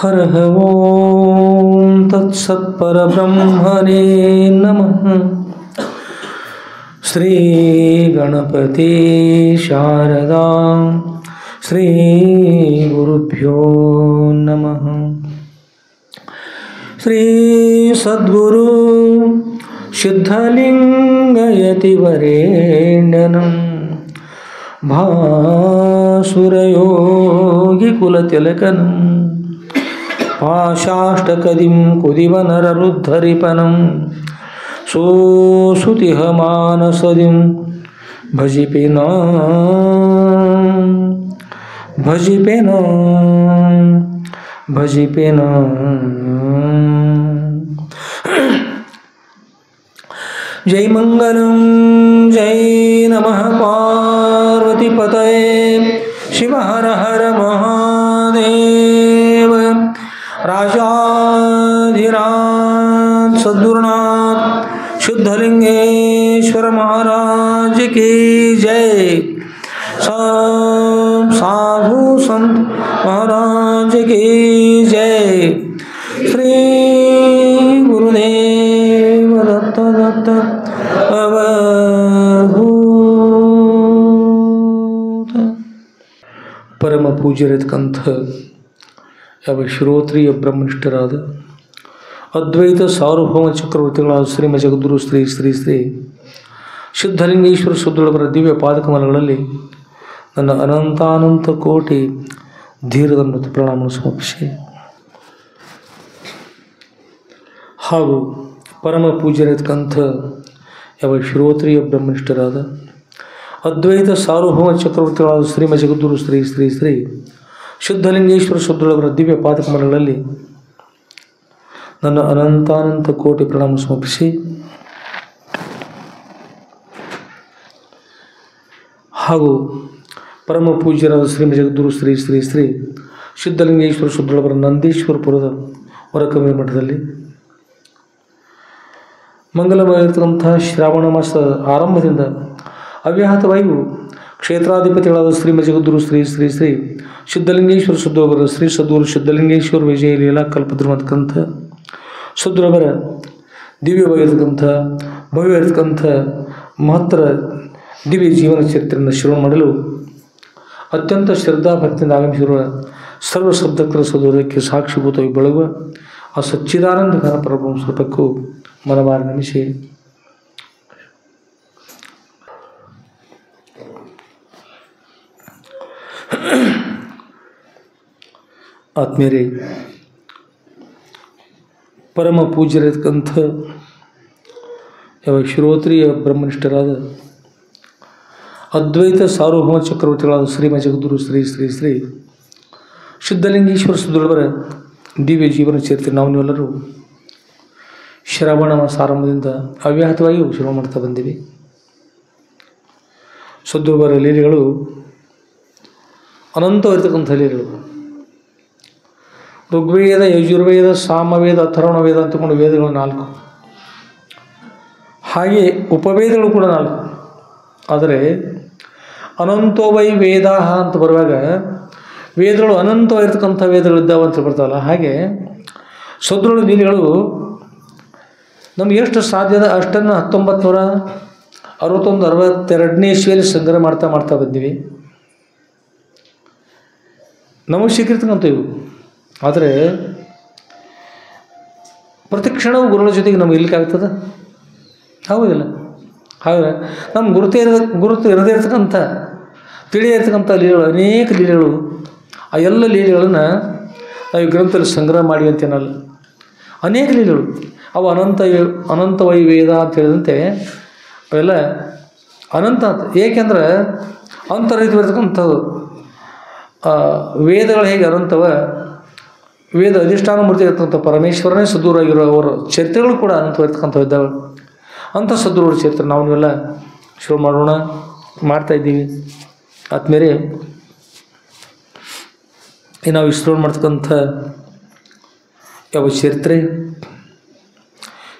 हरः ॐ तत्सत्परब्रह्मणे नमः। श्रीगणपति शारदा श्रीगुरुभ्यो नमः। श्री सद्गुरु सिद्धलिंगयतिवरेण्यं भासुरयोगिकुलतिलकनं पाशाष्टकदिं कुदिवनररुद्धरिपनं सोऽसुतिहमानसदिं भजिपेन जय मंगलम जय नमः पार्वतीपतये शिव हर हर महादेव। राजाधिराज सद्गुरुनाथ शुद्धलिंगेश्वर महाराज की जय। सब साधु संत महाराज की जय। श्री गुरुदेव दत्त दत्त अवधूत। परम पूज्यರಿತಕ್ಕಂಥ ಯಾವ ಶ್ರೋತ್ರಿಯ ಬ್ರಹ್ಮನಿಷ್ಠರಾದ ಅದ್ವೈತ ಸಾರ್ವಭೌಮ ಚಕ್ರವರ್ತಿಗಳಾದ ಶ್ರೀಮ ಜಗದ್ಗುರು ಶ್ರೀ ಶ್ರೀ ಶ್ರೀ ಸಿದ್ಧಲಿಂಗೇಶ್ವರ ಸುದ್ದುಳವರ ದಿವ್ಯ ಪಾದಕಮಲಗಳಲ್ಲಿ ನನ್ನ ಅನಂತಾನಂತ ಕೋಟಿ ಧೀರದನ್ನು ಪ್ರಣಾಮವನ್ನು ಸಮರ್ಪಿಸಿ ಹಾಗೂ ಪರಮ ಪೂಜ್ಯರಿತಕ್ಕಂಥ ಯಾವ ಶ್ರೋತ್ರಿಯ ಬ್ರಹ್ಮನಿಷ್ಠರಾದ ಅದ್ವೈತ ಸಾರ್ವಭೌಮ ಚಕ್ರವರ್ತಿಗಳಾದ ಶ್ರೀಮ ಜಗದ್ಗುರು ಶ್ರೀ ಶ್ರೀ ಶ್ರೀ ಸಿದ್ಧಲಿಂಗೇಶ್ವರ ಸುದ್ದುಳವರ ದಿವ್ಯ ಪಾದಕಮಲಗಳಲ್ಲಿ ನನ್ನ ಅನಂತಾನಂತ ಕೋಟಿ ಪ್ರಣಾಮ ಸಮರ್ಪಿಸಿ ಹಾಗೂ ಪರಮ ಪೂಜ್ಯರಾದ ಶ್ರೀಮ ಜಗದ್ಗುರು ಶ್ರೀ ಶ್ರೀ ಶ್ರೀ ಸಿದ್ಧಲಿಂಗೇಶ್ವರ ಸುದ್ದುಳವರ ನಂದೀಶ್ವರಪುರದ ಹೊರಕಮ್ಮಿ ಮಠದಲ್ಲಿ ಮಂಗಲಮಯವಾಗಿರತಕ್ಕಂಥ ಶ್ರಾವಣ ಮಾಸದ ಆರಂಭದಿಂದ ಅವ್ಯಾಹತವಾಯು ಕ್ಷೇತ್ರಾಧಿಪತಿಗಳಾದ ಶ್ರೀಮ ಜಗದ್ಗುರು ಶ್ರೀ ಶ್ರೀ ಶ್ರೀ ಸಿದ್ಧಲಿಂಗೇಶ್ವರ ಸುದ್ದುಳವರ ಶ್ರೀ ಸದ್ಗುರು ಸಿದ್ಧಲಿಂಗೇಶ್ವರ ವಿಜಯ ಲೀಲಾ ಕಲ್ಪದ್ರಮತಕ್ಕಂಥ ಸುದ್ದುಳವರ ದಿವ್ಯವಾಗಿರತಕ್ಕಂಥ ಭವ್ಯವಾಗಿರತಕ್ಕಂಥ ಮಹತ್ತರ ದಿವ್ಯ ಜೀವನ ಚರಿತ್ರೆಯನ್ನು ಶ್ರವಣ ಮಾಡಲು ಅತ್ಯಂತ ಶ್ರದ್ಧಾಭಕ್ತಿಯಿಂದ ಆಗಮಿಸಿರುವ ಸರ್ವ ಶಬ್ದಕರ ಸದೋದಕ್ಕೆ ಸಾಕ್ಷಿಭೂತವಾಗಿ ಬೆಳಗುವ ಆ ಸಚ್ಚಿದಾನಂದ ಘನ ಪರಬ್ರಹ್ಮ ಸ್ವರೂಪಕ್ಕೂ ಮನಮಾರಿ ನಮಿಸಿ ಆತ್ಮೀಯರೇ, ಪರಮ ಪೂಜ್ಯರಿತಕ್ಕಂಥ ಯಾವ ಶ್ರೋತ್ರಿಯ ಬ್ರಹ್ಮನಿಷ್ಠರಾದ ಅದ್ವೈತ ಸಾರ್ವಭೌಮ ಚಕ್ರವರ್ತಿಗಳಾದ ಶ್ರೀಮ ಜಗದ್ಗುರು ಶ್ರೀ ಶ್ರೀ ಶ್ರೀ ಸಿದ್ಧಲಿಂಗೇಶ್ವರ ಸುದ್ದುಳವರ ದಿವ್ಯ ಜೀವನ ಚರಿತ್ರೆ ನಾವು ನೀವೆಲ್ಲರೂ ಶ್ರವಣ ಮಾಸ ಆರಂಭದಿಂದ ಅವ್ಯಾಹತವಾಗಿಯೂ ಶ್ರವಣ ಮಾಡ್ತಾ ಬಂದಿವಿ. ಸುದ್ದುಳವರ ಲೀಲೆಗಳು ಅನಂತವಾಗಿರ್ತಕ್ಕಂಥ ಲೀಲೆಗಳು. ಋಗ್ವೇದ, ಯಜುರ್ವೇದ, ಸಾಮವೇದ, ಅಥರ್ವಣ ವೇದ ಅಂತಕೊಂಡು ವೇದಗಳು 4, ಹಾಗೆ ಉಪವೇದಗಳು ಕೂಡ 4. ಆದರೆ ಅನಂತೋವೈ ವೇದಾಹ ಅಂತ ಬರುವಾಗ ವೇದಗಳು ಅನಂತವಾಗಿರ್ತಕ್ಕಂಥ ವೇದಗಳಿದ್ದಾವೆ ಅಂತ ಬರ್ತಾವಲ್ಲ, ಹಾಗೆ ಸುದ್ದುಳ ಲೀಲೆಗಳು ನಮ್ಗೆ ಎಷ್ಟು ಸಾಧ್ಯದ ಅಷ್ಟನ್ನು 1961-62ನೇ ಇಸ್ವಿಯಲ್ಲಿ ಸಂಗ್ರಹ ಮಾಡ್ತಾ ಬಂದಿವಿ. ನಮಗೆ ಸಿಕ್ಕಿರ್ತಕ್ಕಂಥ ಇವು. ಆದರೆ ಪ್ರತಿಕ್ಷಣವೂ ಗುರುಗಳ ಜೊತೆಗೆ ನಮ್ಗೆ ಇರ್ಲಿಕ್ಕಾಗ್ತದೆ? ಹೌದಿಲ್ಲ? ಹಾಗೆ ನಮ್ಮ ಗುರುತು ಇರದೇ ಇರ್ತಕ್ಕಂಥ ತಿಳಿಯಿರ್ತಕ್ಕಂಥ ಲೀಲೆಗಳು, ಅನೇಕ ಲೀಲೆಗಳು. ಆ ಎಲ್ಲ ಲೀಲೆಗಳನ್ನು ನಾವು ಈ ಗ್ರಂಥದಲ್ಲಿ ಸಂಗ್ರಹ ಮಾಡಿ ಅಂತೇನಲ್ಲ, ಅನೇಕ ಲೀಲೆಗಳು ಅವು ಅನಂತವೈ ವೇದ ಅಂತ ಹೇಳಿದಂತೆ ಅವೆಲ್ಲ ಅನಂತ ಅಂತ. ಏಕೆಂದ್ರೆ ಅಂತರ್ಹಿತವಿರ್ತಕ್ಕಂಥವು ವೇದಗಳು ಹೇಗೆ ಅನಂತವ, ವೇದ ಅಧಿಷ್ಠಾನ ಮೂರ್ತಿ ಇರ್ತಕ್ಕಂಥ ಪರಮೇಶ್ವರನೇ ಸದ್ಗುರಾಗಿರೋ ಅವರ ಚರಿತ್ರೆಗಳು ಕೂಡ ಅನಂತವಾಗಿರ್ತಕ್ಕಂಥವು ಇದ್ದಾವೆ. ಅಂಥ ಸದ್ಗುರುಗಳ ಚರಿತ್ರೆ ನಾವು ನೀವೆಲ್ಲ ಶುರು ಮಾಡ್ತಾಯಿದ್ದೀವಿ. ಆದ್ಮೇಲೆ ನಾವು ಶ್ರವಣ ಮಾಡ್ತಕ್ಕಂಥ ಯಾವ ಚರಿತ್ರೆ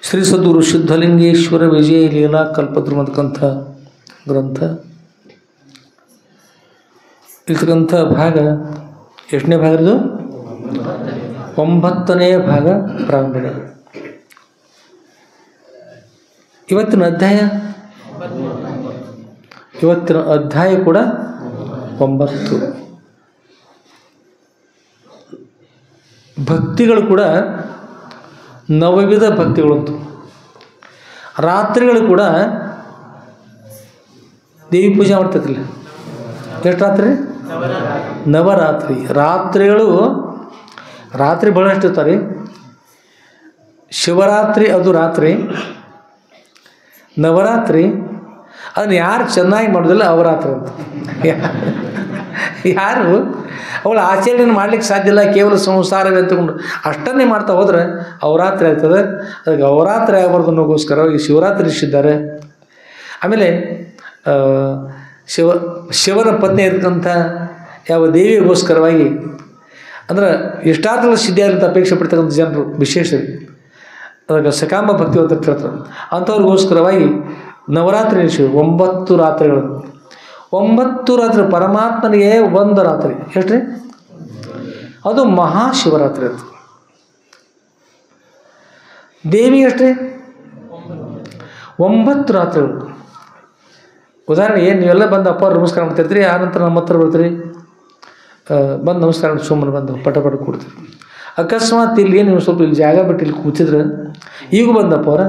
ಶ್ರೀ ಸದ್ಗುರು ಸಿದ್ಧಲಿಂಗೇಶ್ವರ ವಿಜಯ ಲೀಲಾ ಕಲ್ಪದ್ರಮತಕ್ಕಂಥ ಗ್ರಂಥ. ಇರ್ತಕ್ಕಂಥ ಭಾಗ ಎಷ್ಟನೇ ಭಾಗ ಇದು? 9ನೇ ಭಾಗ ಪ್ರಾರಂಭ. ಇವತ್ತಿನ ಅಧ್ಯಾಯ ಕೂಡ 9. ಭಕ್ತಿಗಳು ಕೂಡ ನವವಿಧ ಭಕ್ತಿಗಳಂತು. ರಾತ್ರಿಗಳು ಕೂಡ ದೇವಿ ಪೂಜೆ ಮಾಡ್ತೈತಿಲ್ಲ. ಎಷ್ಟು ರಾತ್ರಿ? ನವರಾತ್ರಿ. ರಾತ್ರಿ ಬಹಳಷ್ಟು ಇರ್ತಾರೆ. ಶಿವರಾತ್ರಿ ಅದು ರಾತ್ರಿ, ನವರಾತ್ರಿ ಅದನ್ನು ಯಾರು ಚೆನ್ನಾಗಿ ಮಾಡೋದಿಲ್ಲ ಅವರಾತ್ರಿ ಅಂತ. ಯಾರು ಅವಳು ಆಚರಣೆ ಮಾಡ್ಲಿಕ್ಕೆ ಸಾಧ್ಯ ಇಲ್ಲ, ಕೇವಲ ಸಂಸಾರವೇ ಅಂತಕೊಂಡು ಅಷ್ಟನ್ನೇ ಮಾಡ್ತಾ ಹೋದ್ರೆ ಅವರಾತ್ರಿ ಆಗ್ತದೆ. ಅದಕ್ಕೆ ಅವರಾತ್ರಿ ಆಗಬಾರ್ದು ಅನ್ನೋಗೋಸ್ಕರ ಈ ಶಿವರಾತ್ರಿ ಇಷ್ಟಿದ್ದಾರೆ. ಆಮೇಲೆ ಶಿವನ ಪತ್ನಿ ಇರ್ತಕ್ಕಂಥ ಯಾವ ದೇವಿಗೋಸ್ಕರವಾಗಿ ಅಂದ್ರೆ ಇಷ್ಟಾರ್ಥಗಳ ಸಿದ್ಧಿಯಾದಂಥ ಅಪೇಕ್ಷೆ ಪಡ್ತಕ್ಕಂಥ ಜನರು ವಿಶೇಷ, ಅದಕ್ಕೆ ಸಕಾಂಬ ಭಕ್ತಿ ಅಂತ ಹೇಳ್ತಾರೆ. ಅಂಥವ್ರಿಗೋಸ್ಕರವಾಗಿ ನವರಾತ್ರಿ 9 ರಾತ್ರಿಗಳು. 9 ರಾತ್ರಿ ಪರಮಾತ್ಮನಿಗೆ 1 ರಾತ್ರಿ. ಎಷ್ಟು ರೀ? ಅದು ಮಹಾಶಿವರಾತ್ರಿ ಅಂತ. ದೇವಿಗೆ ಎಷ್ಟು ರೀ? 9 ರಾತ್ರಿಗಳು. ಉದಾಹರಣೆ ಏನು, ನೀವೆಲ್ಲ ಬಂದು ಅಪ್ಪ ನಮಸ್ಕಾರ ಮಾಡ್ತಿರ್ತೀರಿ, ಆನಂತರ ನಮ್ಮ ಹತ್ರ ಬರ್ತೀರಿ, ಬಂದು ನಮಸ್ಕಾರ ಮಾಡಿ ಸುಮ್ಮನೆ ಬಂದು ಪಟ ಕೊಡ್ತೀರಿ. ಅಕಸ್ಮಾತ್ ಇಲ್ಲಿ ನೀವು ಸ್ವಲ್ಪ ಇಲ್ಲಿ ಜಾಗ ಬಿಟ್ಟು ಇಲ್ಲಿ ಕೂತಿದ್ರೆ, ಈಗ ಬಂದಪ್ಪ ಅವ್ರ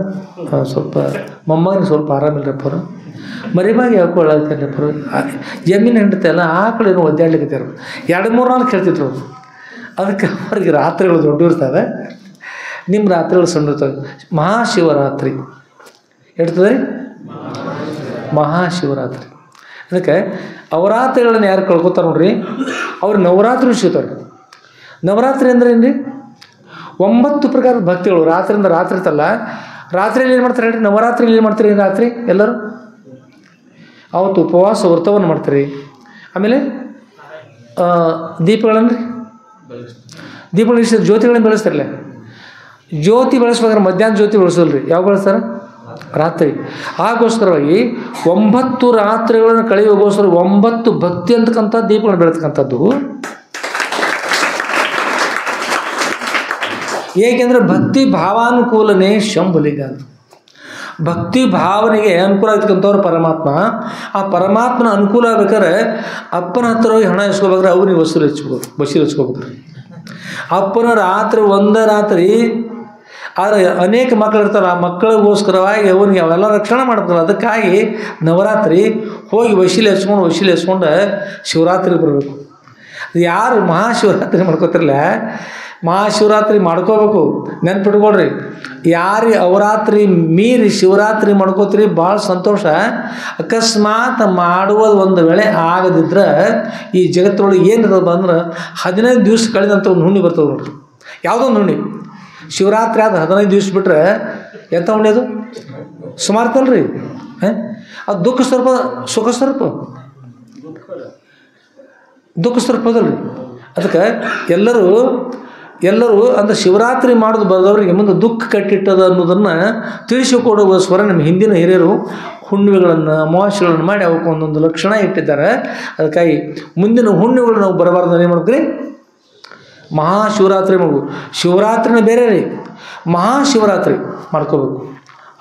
ಸ್ವಲ್ಪ ಮೊಮ್ಮಗನಿಗೆ ಸ್ವಲ್ಪ ಆರಾಮಿಲ್ಲರಪ್ಪ ಅವ್ರು, ಮರಿಬಾಗಿ ಹಾಕೊಳ್ಳತ್ತೇನಪ್ಪ ಅವ್ರು, ಜಮೀನು ಹೆಂಡತಿ ಅಲ್ಲ ಆಕಳೇನು ಒದ್ದಾಡ್ಲಿಕ್ಕೆ 2-3 ನಾಳು ಕೇಳ್ತಿದ್ರು ಅವರು. ಅದಕ್ಕೆ ಅವ್ರಿಗೆ ರಾತ್ರಿಗಳು ದೊಡ್ಡ ಇರ್ತವೆ, ನಿಮ್ಮ ರಾತ್ರಿಗಳು ಸಣ್ಣ ಇರ್ತವೆ. ಮಹಾಶಿವರಾತ್ರಿ ಹೇಳ್ತದೆ ರೀ, ಮಹಾಶಿವರಾತ್ರಿ. ಅದಕ್ಕೆ ಅವರಾತ್ರಿಗಳನ್ನು ಯಾರು ಕಳ್ಕೊತಾರೆ ನೋಡ್ರಿ, ಅವ್ರು ನವರಾತ್ರಿ ಸಿಗ್ತಾರೆ. ನವರಾತ್ರಿ ಅಂದ್ರೆ ಏನು ರೀ? 9 ಪ್ರಕಾರದ ಭಕ್ತಿಗಳು. ರಾತ್ರಿಯಿಂದ ರಾತ್ರಿ ಇರ್ತಲ್ಲ, ರಾತ್ರಿಯಲ್ಲಿ ಏನು ಮಾಡ್ತಾರೆ ಹೇಳ್ರಿ? ನವರಾತ್ರಿಯಲ್ಲಿ ಏನು ಮಾಡ್ತೀರಿ? ರಾತ್ರಿ ಎಲ್ಲರೂ ಅವತ್ತು ಉಪವಾಸ ವ್ರತವನ್ನು ಮಾಡ್ತೀರಿ. ಆಮೇಲೆ ದೀಪಗಳನ್ನು ಜ್ಯೋತಿಗಳನ್ನು ಬೆಳೆಸ್ತಾರಲ್ಲ, ಜ್ಯೋತಿ ಬೆಳೆಸ್ಬೇಕಾದ್ರೆ ಮಧ್ಯಾಹ್ನ ಜ್ಯೋತಿ ಬೆಳೆಸೋಲ್ರಿ, ಯಾವ ಬೆಳೆಸ್ತಾರೆ? ರಾತ್ರಿ. ಹಾಗೋಸ್ಕರವಾಗಿ 9 ರಾತ್ರಿಗಳನ್ನು ಕಳೆಯೋಗೋಸ್ಕರ 9 ಭಕ್ತಿ ಅಂತಕ್ಕಂಥ ದೀಪಗಳನ್ನು ಬೆಳೆತಕ್ಕಂಥದ್ದು. ಏಕೆಂದರೆ ಭಕ್ತಿ ಭಾವಾನುಕೂಲನೇ ಶಂಭುಲಿಂಗ ಅಂತ. ಭಕ್ತಿ ಭಾವನೆಗೆ ಅನುಕೂಲ ಆಗ್ತಕ್ಕಂಥವ್ರು ಪರಮಾತ್ಮ. ಆ ಪರಮಾತ್ಮನ ಅನುಕೂಲ ಆಗ್ಬೇಕಾದ್ರೆ ಅಪ್ಪನ ಹತ್ರ ಹೋಗಿ ಹಣ ಇಸ್ಕೋಬೇಕಾದ್ರೆ ಅವ್ರಿಗೆ ವಸೂಲಿ ಹಚ್ಕೋಬೇಕು. ಅಪ್ಪನ ರಾತ್ರಿ 1 ರಾತ್ರಿ, ಆದರೆ ಅನೇಕ ಮಕ್ಕಳು ಇರ್ತಾರೆ, ಆ ಮಕ್ಕಳಿಗೋಸ್ಕರವಾಗಿ ಅವನಿಗೆ ಅವೆಲ್ಲ ರಕ್ಷಣೆ ಮಾಡ್ತಾರೆ. ಅದಕ್ಕಾಗಿ ನವರಾತ್ರಿ ಹೋಗಿ ವಶೀಲಿ ಹಚ್ಕೊಂಡು ಶಿವರಾತ್ರಿ ಬರಬೇಕು. ಯಾರು ಮಹಾಶಿವರಾತ್ರಿ ಮಾಡ್ಕೋತಿರಲ್ಲ, ಮಹಾಶಿವರಾತ್ರಿ ಮಾಡ್ಕೋಬೇಕು. ನೆನ್ಪಿಟ್ಕೊಳ್ರಿ, ಯಾರು ಅವರಾತ್ರಿ ಮೀರಿ ಶಿವರಾತ್ರಿ ಮಾಡ್ಕೋತೀರಿ ಭಾಳ ಸಂತೋಷ. ಅಕಸ್ಮಾತ್ ಮಾಡುವುದು ಒಂದು ವೇಳೆ ಆಗದಿದ್ರೆ ಈ ಜಗತ್ತೊಳಗೆ ಏನಿರೋದು ಅಂದ್ರೆ 15 ದಿವಸ ಕಳೆದಂಥ ಒಂದು ಹುಣ್ಣಿ ಬರ್ತದೆ ನೋಡ್ರಿ. ಯಾವುದೋ ಒಂದು ಹುಣ್ಣಿ ಶಿವರಾತ್ರಿ ಆದ 15 ದಿವಸ ಬಿಟ್ರೆ ಎಂಥ ಹುಣ್ಣಿ ಅದು? ಸುಮಾರು ತಲ್ರಿ. ಅದು ದುಃಖ ಸ್ವರೂಪ, ಸುಖ ಸ್ವರೂಪ, ದುಃಖ ಸ್ವರೂಪ ಅದಲ್ರಿ. ಅದಕ್ಕೆ ಎಲ್ಲರೂ ಅಂದರೆ ಶಿವರಾತ್ರಿ ಮಾಡೋದು ಬರೆದವ್ರಿಗೆ ಮುಂದೆ ದುಃಖ ಕಟ್ಟಿಟ್ಟದ ಅನ್ನೋದನ್ನು ತಿಳಿಸಿಕೊಡುವಸ್ವರ ನಮ್ಮ ಹಿಂದಿನ ಹಿರಿಯರು ಹುಣ್ಣಿಮೆಗಳನ್ನು ಅಮಾವಾಸ್ಯೆಗಳನ್ನು ಮಾಡಿ ಅವಕ್ಕೆ ಒಂದೊಂದು ಲಕ್ಷಣ ಇಟ್ಟಿದ್ದಾರೆ. ಅದಕ್ಕಾಗಿ ಮುಂದಿನ ಹುಣ್ಣಿಮೆಗಳು ನಾವು ಬರಬಾರ್ದು ಏನು ಮಾಡ್ತೀರಿ? ಮಹಾಶಿವರಾತ್ರಿ ಮಾಡ್ಬೇಕು. ಶಿವರಾತ್ರಿನ ಬೇರೆ ರೀ, ಮಹಾಶಿವರಾತ್ರಿ ಮಾಡ್ಕೋಬೇಕು.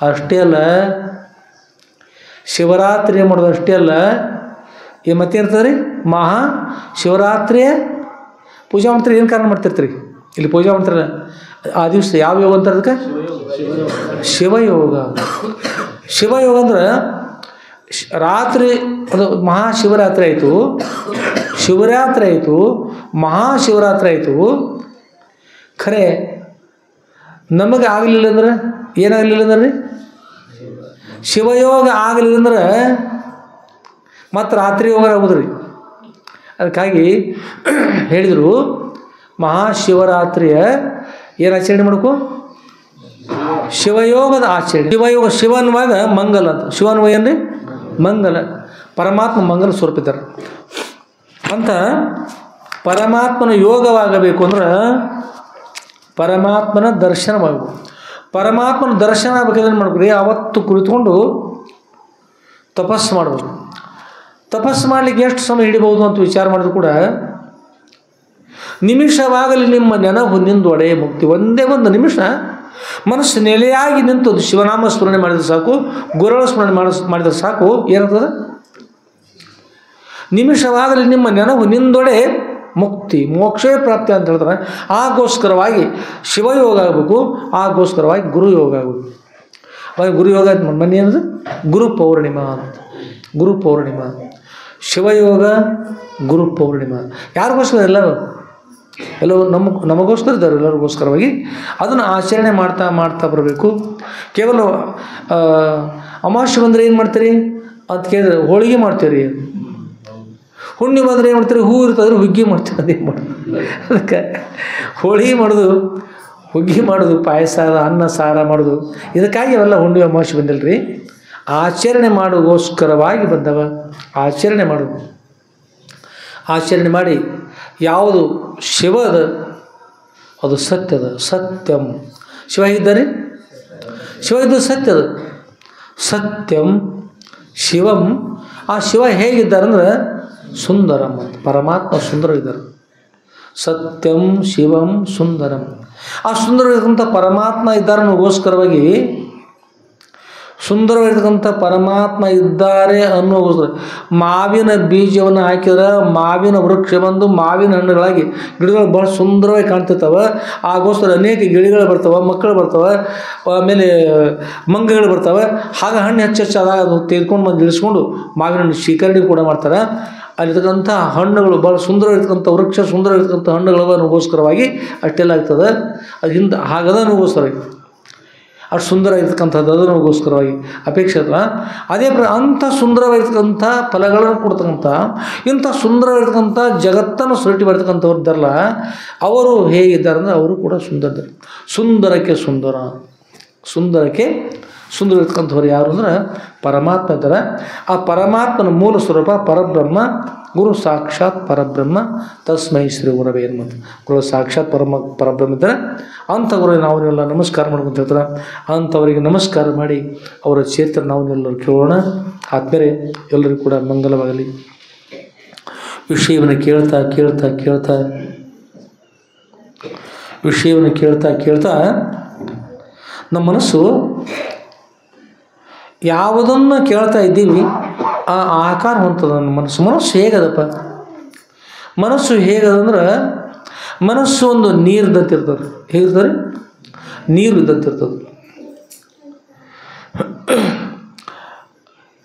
ಅಷ್ಟೇ ಅಲ್ಲ, ಶಿವರಾತ್ರಿ ಮಾಡೋದು ಅಷ್ಟೇ ಅಲ್ಲ, ಈ ಮತ್ತೆ ಇರ್ತದೆ ರೀ ಮಹಾಶಿವರಾತ್ರಿಯ ಪೂಜೆ ಮಾಡ್ತೀರಿ. ಏನು ಕಾರಣ ಮಾಡ್ತಿರ್ತೀರಿ? ಇಲ್ಲಿ ಪೂಜೆ ಮಾಡ್ತಾರಲ್ಲ ಆ ದಿವಸ ಯಾವ ಯೋಗ ಅಂತಾರೆ? ಅದಕ್ಕೆ ಶಿವಯೋಗ. ಶಿವಯೋಗ ಅಂದ್ರೆ ರಾತ್ರಿ ಅದು ಮಹಾಶಿವರಾತ್ರಿ ಆಯಿತು, ಶಿವರಾತ್ರಿ ಆಯಿತು, ಮಹಾಶಿವರಾತ್ರಿ ಆಯಿತು. ಖರೆ ನಮಗೆ ಆಗಲಿಲ್ಲ ಅಂದ್ರೆ ಏನಾಗಲಿಲ್ಲ ಅಂದ್ರೆ ರೀ, ಶಿವಯೋಗ ಆಗಲಿಲ್ಲ ಅಂದ್ರೆ ಮತ್ತು ರಾತ್ರಿ ಯೋಗ ಆಗೋದ್ರಿ. ಅದಕ್ಕಾಗಿ ಹೇಳಿದರು ಮಹಾಶಿವರಾತ್ರಿಯ ಏನು ಆಚರಣೆ ಮಾಡಬೇಕು? ಶಿವಯೋಗದ ಆಚರಣೆ. ಶಿವಯೋಗ ಶಿವನ್ವಾಗ ಮಂಗಲ ಅಂತ. ಶಿವನ್ವ ಏನ್ರಿ? ಮಂಗಲ. ಪರಮಾತ್ಮ ಮಂಗಲ ಸ್ವರೂಪಿದ್ದಾರೆ ಅಂತ. ಪರಮಾತ್ಮನ ಯೋಗವಾಗಬೇಕು ಅಂದ್ರೆ ಪರಮಾತ್ಮನ ದರ್ಶನವಾಗಬೇಕು. ಪರಮಾತ್ಮನ ದರ್ಶನ ಆಗಬೇಕಾದ್ರೆ ಏನು ಮಾಡ್ಬೇಕು? ಅವತ್ತು ಕುಳಿತುಕೊಂಡು ತಪಸ್ಸು ಮಾಡಬೇಕು. ತಪಸ್ಸು ಮಾಡಲಿಕ್ಕೆ ಎಷ್ಟು ಸಮಯ ಹಿಡಿಬಹುದು ಅಂತ ವಿಚಾರ ಮಾಡಿದ್ರು ಕೂಡ ನಿಮಿಷವಾಗಲಿ ನಿಮ್ಮ ನೆನಪು ನಿಂದೊಡೆ ಮುಕ್ತಿ. ಒಂದೇ ಒಂದು ನಿಮಿಷ ಮನಸ್ಸು ನೆಲೆಯಾಗಿ ನಿಂತು ಶಿವನಾಮ ಸ್ಮರಣೆ ಮಾಡಿದ್ರೆ ಸಾಕು, ಗುರುಗಳ ಸ್ಮರಣೆ ಮಾಡಿದ್ರೆ ಸಾಕು. ಏನಾಗ್ತದೆ? ನಿಮಿಷವಾಗಲಿ ನಿಮ್ಮ ನೆನಪು ನಿಂದೊಡೆ ಮುಕ್ತಿ, ಮೋಕ್ಷವೇ ಪ್ರಾಪ್ತಿ ಅಂತ ಹೇಳ್ತಾರೆ. ಆಗೋಸ್ಕರವಾಗಿ ಶಿವಯೋಗ ಆಗಬೇಕು, ಆಗೋಸ್ಕರವಾಗಿ ಗುರುಯೋಗ ಆಗಬೇಕು. ಅವಾಗ ಗುರುಯೋಗ ಮೊನ್ನೆ ಏನದು? ಗುರು ಪೌರ್ಣಿಮಾ ಅಂತ. ಗುರು ಪೌರ್ಣಿಮಾ, ಶಿವಯೋಗ, ಗುರು ಪೌರ್ಣಿಮಾ. ಯಾರಿಗೋಸ್ಕರ? ಎಲ್ಲರೂ ನಮಗೋಸ್ಕರ ಇದ್ದಾರೆ, ಎಲ್ಲರಿಗೋಸ್ಕರವಾಗಿ ಅದನ್ನು ಆಚರಣೆ ಮಾಡ್ತಾ ಮಾಡ್ತಾ ಬರಬೇಕು. ಕೇವಲ ಅಮಾವಾಸ್ಯೆ ಬಂದರೆ ಏನು ಮಾಡ್ತೀರಿ ಅಂತ ಕೇಳಿದ್ರೆ ಹೋಳಿಗೆ ಮಾಡ್ತೀರಿ. ಹುಣ್ಣಿಮೆ ಬಂದರೆ ಏನು ಮಾಡ್ತೀರಿ? ಹೂ ಇರ್ತದ್ರೆ ಹುಗ್ಗಿ ಮಾಡ್ತೀರಿ. ಅದೇನು ಮಾಡೋದು? ಅದಕ್ಕೆ ಹೋಳಿಗೆ ಮಾಡೋದು, ಹುಗ್ಗಿ ಮಾಡೋದು, ಪಾಯಸ, ಅನ್ನ ಸಾರ ಮಾಡೋದು, ಇದಕ್ಕಾಗಿ ಅವೆಲ್ಲ ಹುಣ್ಣಿಮೆ ಅಮಾವಾಸ್ಯೆ ಬಂದಿಲ್ಲ ರೀ. ಆಚರಣೆ ಮಾಡೋಗೋಸ್ಕರವಾಗಿ ಬಂದವ. ಆಚರಣೆ ಮಾಡೋದು, ಆಚರಣೆ ಮಾಡಿ ಯಾವುದು ಶಿವದ ಅದು ಸತ್ಯದ. ಸತ್ಯಂ ಶಿವ ಇದ್ದಾರೆ, ಶಿವ ಇದ್ದು ಸತ್ಯದ. ಸತ್ಯಂ ಶಿವಂ. ಆ ಶಿವ ಹೇಗಿದ್ದಾರಂದ್ರೆ ಸುಂದರಂ ಅಂತ. ಪರಮಾತ್ಮ ಸುಂದರವಿದ್ದಾರೆ. ಸತ್ಯಂ ಶಿವಂ ಸುಂದರಂ. ಆ ಸುಂದರವಾಗಿರ್ತಕ್ಕಂಥ ಪರಮಾತ್ಮ ಇದ್ದಾರನ್ನೋಗೋಸ್ಕರವಾಗಿ, ಸುಂದರವಾಗಿರ್ತಕ್ಕಂಥ ಪರಮಾತ್ಮ ಇದ್ದಾರೆ ಅನ್ನೋಗೋಸ್ಕರ ಮಾವಿನ ಬೀಜವನ್ನು ಹಾಕಿದ್ರೆ ಮಾವಿನ ವೃಕ್ಷ ಬಂದು ಮಾವಿನ ಹಣ್ಣುಗಳಾಗಿ ಗಿಡಗಳು ಭಾಳ ಸುಂದರವಾಗಿ ಕಾಣ್ತಿರ್ತಾವೆ. ಆಗೋಸ್ಕರ ಅನೇಕ ಗಿಳಿಗಳು ಬರ್ತಾವೆ, ಮಕ್ಕಳು ಬರ್ತಾವೆ, ಆಮೇಲೆ ಮಂಗಗಳು ಬರ್ತಾವೆ. ಹಾಗೆ ಹಣ್ಣು ಹೆಚ್ಚಾದಾಗ ಅದು ತೆಗೆದುಕೊಂಡು ಬಂದು ಇಳಿಸ್ಕೊಂಡು ಮಾವಿನ ಹಣ್ಣು ಶೇಖರಣೆ ಕೂಡ ಮಾಡ್ತಾರೆ. ಅಲ್ಲಿರ್ತಕ್ಕಂಥ ಹಣ್ಣುಗಳು ಭಾಳ ಸುಂದರವಾಗಿರ್ತಕ್ಕಂಥ ವೃಕ್ಷ, ಸುಂದರವಾಗಿರ್ತಕ್ಕಂಥ ಹಣ್ಣುಗಳಗೋಸ್ಕರವಾಗಿ ಅಷ್ಟೆಲ್ಲ ಆಗ್ತದೆ. ಅದು ಹಿಂದೆ ಹಾಗದ ನಮಗೋಸ್ಕರವಾಗಿ, ಅಷ್ಟು ಸುಂದರವಾಗಿರ್ತಕ್ಕಂಥದ್ದು ಅದು ನಮಗೋಸ್ಕರವಾಗಿ ಅಪೇಕ್ಷೆ ಅಲ್ಲ. ಅದೇ ಅಂಥ ಸುಂದರವಾಗಿರ್ತಕ್ಕಂಥ ಫಲಗಳನ್ನು ಕೊಡ್ತಕ್ಕಂಥ, ಇಂಥ ಸುಂದರವಾಗಿರ್ತಕ್ಕಂಥ ಜಗತ್ತನ್ನು ಸೃಷ್ಟಿ ಮಾಡ್ತಕ್ಕಂಥವ್ರು ಇದ್ದಾರಲ್ಲ, ಅವರು ಹೇಗಿದ್ದಾರೆ ಅಂದರೆ ಅವರು ಕೂಡ ಸುಂದರ. ಸುಂದರಕ್ಕೆ ಸುಂದರ, ಸುಂದರಕ್ಕೆ ಸುಂದರ ಇರ್ತಕ್ಕಂಥವ್ರು ಯಾರು ಅಂದ್ರೆ ಪರಮಾತ್ಮ ಇದ್ದಾರೆ. ಆ ಪರಮಾತ್ಮನ ಮೂಲ ಸ್ವರೂಪ ಪರಬ್ರಹ್ಮ. ಗುರು ಸಾಕ್ಷಾತ್ ಪರಬ್ರಹ್ಮ, ತಸ್ಮೈ ಶ್ರೀ ಗುರವೇ ನಮಃ. ಗುರು ಸಾಕ್ಷಾತ್ ಪರಬ್ರಹ್ಮ ಇದ್ದಾರೆ. ಅಂಥವ್ರಿಗೆ ನಾವನ್ನೆಲ್ಲ ನಮಸ್ಕಾರ ಮಾಡ್ಕೊಂತ ಹೇಳ್ತಾರೆ. ಅಂಥವರಿಗೆ ನಮಸ್ಕಾರ ಮಾಡಿ ಅವರ ಚೇತನ ನಾವನ್ನೆಲ್ಲರೂ ಕೇಳೋಣ. ಆದ್ಮೇಲೆ ಎಲ್ಲರಿಗೂ ಕೂಡ ಮಂಗಲವಾಗಲಿ. ವಿಷಯವನ್ನು ಕೇಳ್ತಾ ಕೇಳ್ತಾ ಕೇಳ್ತಾ ವಿಷಯವನ್ನು ಕೇಳ್ತಾ ಕೇಳ್ತಾ ನಮ್ಮ ಮನಸ್ಸು ಯಾವುದನ್ನು ಕೇಳ್ತಾ ಇದ್ದೀವಿ ಆ ಆಕಾರ ಹೊಂತದ ನನ್ನ ಮನಸ್ಸು. ಮನಸ್ಸು ಹೇಗದಪ್ಪ? ಮನಸ್ಸು ಹೇಗದಂದ್ರೆ ಮನಸ್ಸು ಒಂದು ನೀರಿದ್ದಂತೆ ಇರ್ತದೆ. ಹೇಗಿರ್ತಾರೆ? ನೀರು ಇದ್ದಂತೆ ಇರ್ತದೆ.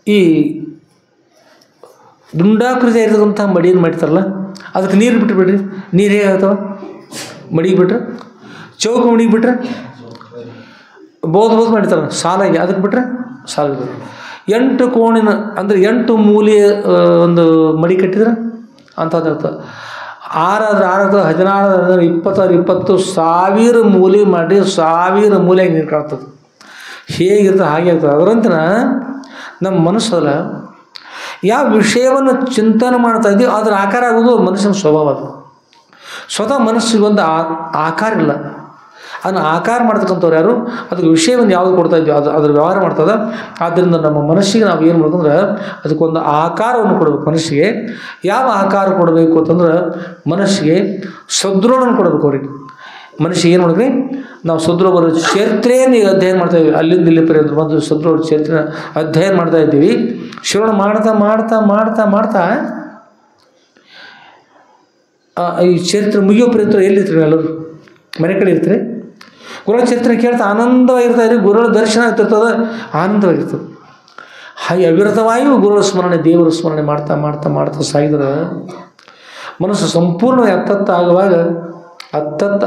ಈ ದುಂಡಾಕೃತಿ ಇರ್ತಕ್ಕಂಥ ಮಡಿಯನ್ನು ಮಾಡ್ತಾರಲ್ಲ, ಅದಕ್ಕೆ ನೀರು ಬಿಟ್ಟು ಬಿಡ್ರಿ, ನೀರು ಹೇಗಾಗ್ತವ? ಮಡಿಗೆ ಬಿಟ್ರೆ, ಚೌಕ ಮಡಿಗೆ ಬಿಟ್ರೆ ಬೋದು ಮಾಡ್ತಾರೆ ಸಾಲಾಗಿ, ಅದಕ್ಕೆ ಬಿಟ್ರೆ ಸಾಲ. 8 ಕೋಣಿನ ಅಂದರೆ 8 ಮೂಲೆ ಒಂದು ಮಡಿ ಕಟ್ಟಿದ್ರೆ ಅಂಥದ್ದು ಇರ್ತದೆ. 6 16 20 20,000 ಮೂಲೆ ಮಾಡಿ 1000 ಮೂಲೆಯಾಗಿ ನೀರು ಕಾಣ್ತದೆ. ಹೇಗಿರ್ತದೆ ಹಾಗೆ ಆಗ್ತದೆ. ಅದರಂತೆ ನಮ್ಮ ಮನಸ್ಸಲ್ಲ, ಯಾವ ವಿಷಯವನ್ನು ಚಿಂತನೆ ಮಾಡ್ತಾ ಇದ್ದೀವಿ ಅದರ ಆಕಾರ ಆಗೋದು ಮನುಷ್ಯನ ಸ್ವಭಾವ. ಅದು ಸ್ವತಃ ಮನಸ್ಸಿಗೊಂದು ಆಕಾರ ಇಲ್ಲ. ಅದನ್ನು ಆಕಾರ ಮಾಡ್ತಕ್ಕಂಥವ್ರು ಯಾರು? ಅದಕ್ಕೆ ವಿಷಯವನ್ನು ಯಾವುದು ಕೊಡ್ತಾ ಇದ್ದೀವಿ ಅದ್ರ ವ್ಯವಹಾರ ಮಾಡ್ತದೆ. ಆದ್ದರಿಂದ ನಮ್ಮ ಮನಸ್ಸಿಗೆ ನಾವು ಏನು ಮಾಡ್ಬೇಕಂದ್ರೆ ಅದಕ್ಕೊಂದು ಆಕಾರವನ್ನು ಕೊಡಬೇಕು. ಮನಸ್ಸಿಗೆ ಯಾವ ಆಕಾರ ಕೊಡಬೇಕು ಅಂತಂದ್ರೆ ಮನಸ್ಸಿಗೆ ಸದೃಢವನ್ನು ಕೊಡಬೇಕು. ಅವ್ರಿಗೆ ಮನಸ್ಸಿಗೆ ಏನು ಮಾಡಿದ್ರಿ? ನಾವು ಸದೃಢ ಚರಿತ್ರೆಯನ್ನು ಈಗ ಅಧ್ಯಯನ ಮಾಡ್ತಾ ಇದ್ದೀವಿ. ಅಲ್ಲಿಂದ ಇಲ್ಲಿ ಪರ್ಯಂತ ಒಂದು ಸದೃಢ ಚರಿತ್ರೆ ಅಧ್ಯಯನ ಮಾಡ್ತಾ ಇದ್ದೀವಿ. ಶ್ರವಣ ಮಾಡ್ತಾ ಮಾಡ್ತಾ ಮಾಡ್ತಾ ಮಾಡ್ತಾ ಈ ಚರಿತ್ರೆ ಮುಗಿಯೋ ಪರ್ಯಂತ ಎಲ್ಲಿರ್ತೀರಿ? ಎಲ್ಲರೂ ಮನೆ ಕಡೆ ಇರ್ತೀರಿ. ಗುರುಗಳ ಚರಿತ್ರೆ ಕೇಳ್ತಾ ಆನಂದವಾಗಿರ್ತಾ ಇರಿ. ಗುರುಗಳ ದರ್ಶನ ಆಗ್ತಿರ್ತದೆ, ಆನಂದವಾಗಿರ್ತದೆ. ಹಾಗೆ ಅವಿರತವಾಗಿ ಗುರುಗಳ ಸ್ಮರಣೆ, ದೇವರ ಸ್ಮರಣೆ ಮಾಡ್ತಾ ಮಾಡ್ತಾ ಮಾಡ್ತಾ ಸಾಗಿದ್ರೆ ಮನಸ್ಸು ಸಂಪೂರ್ಣವಾಗಿ ಅತ್ತತ್ತು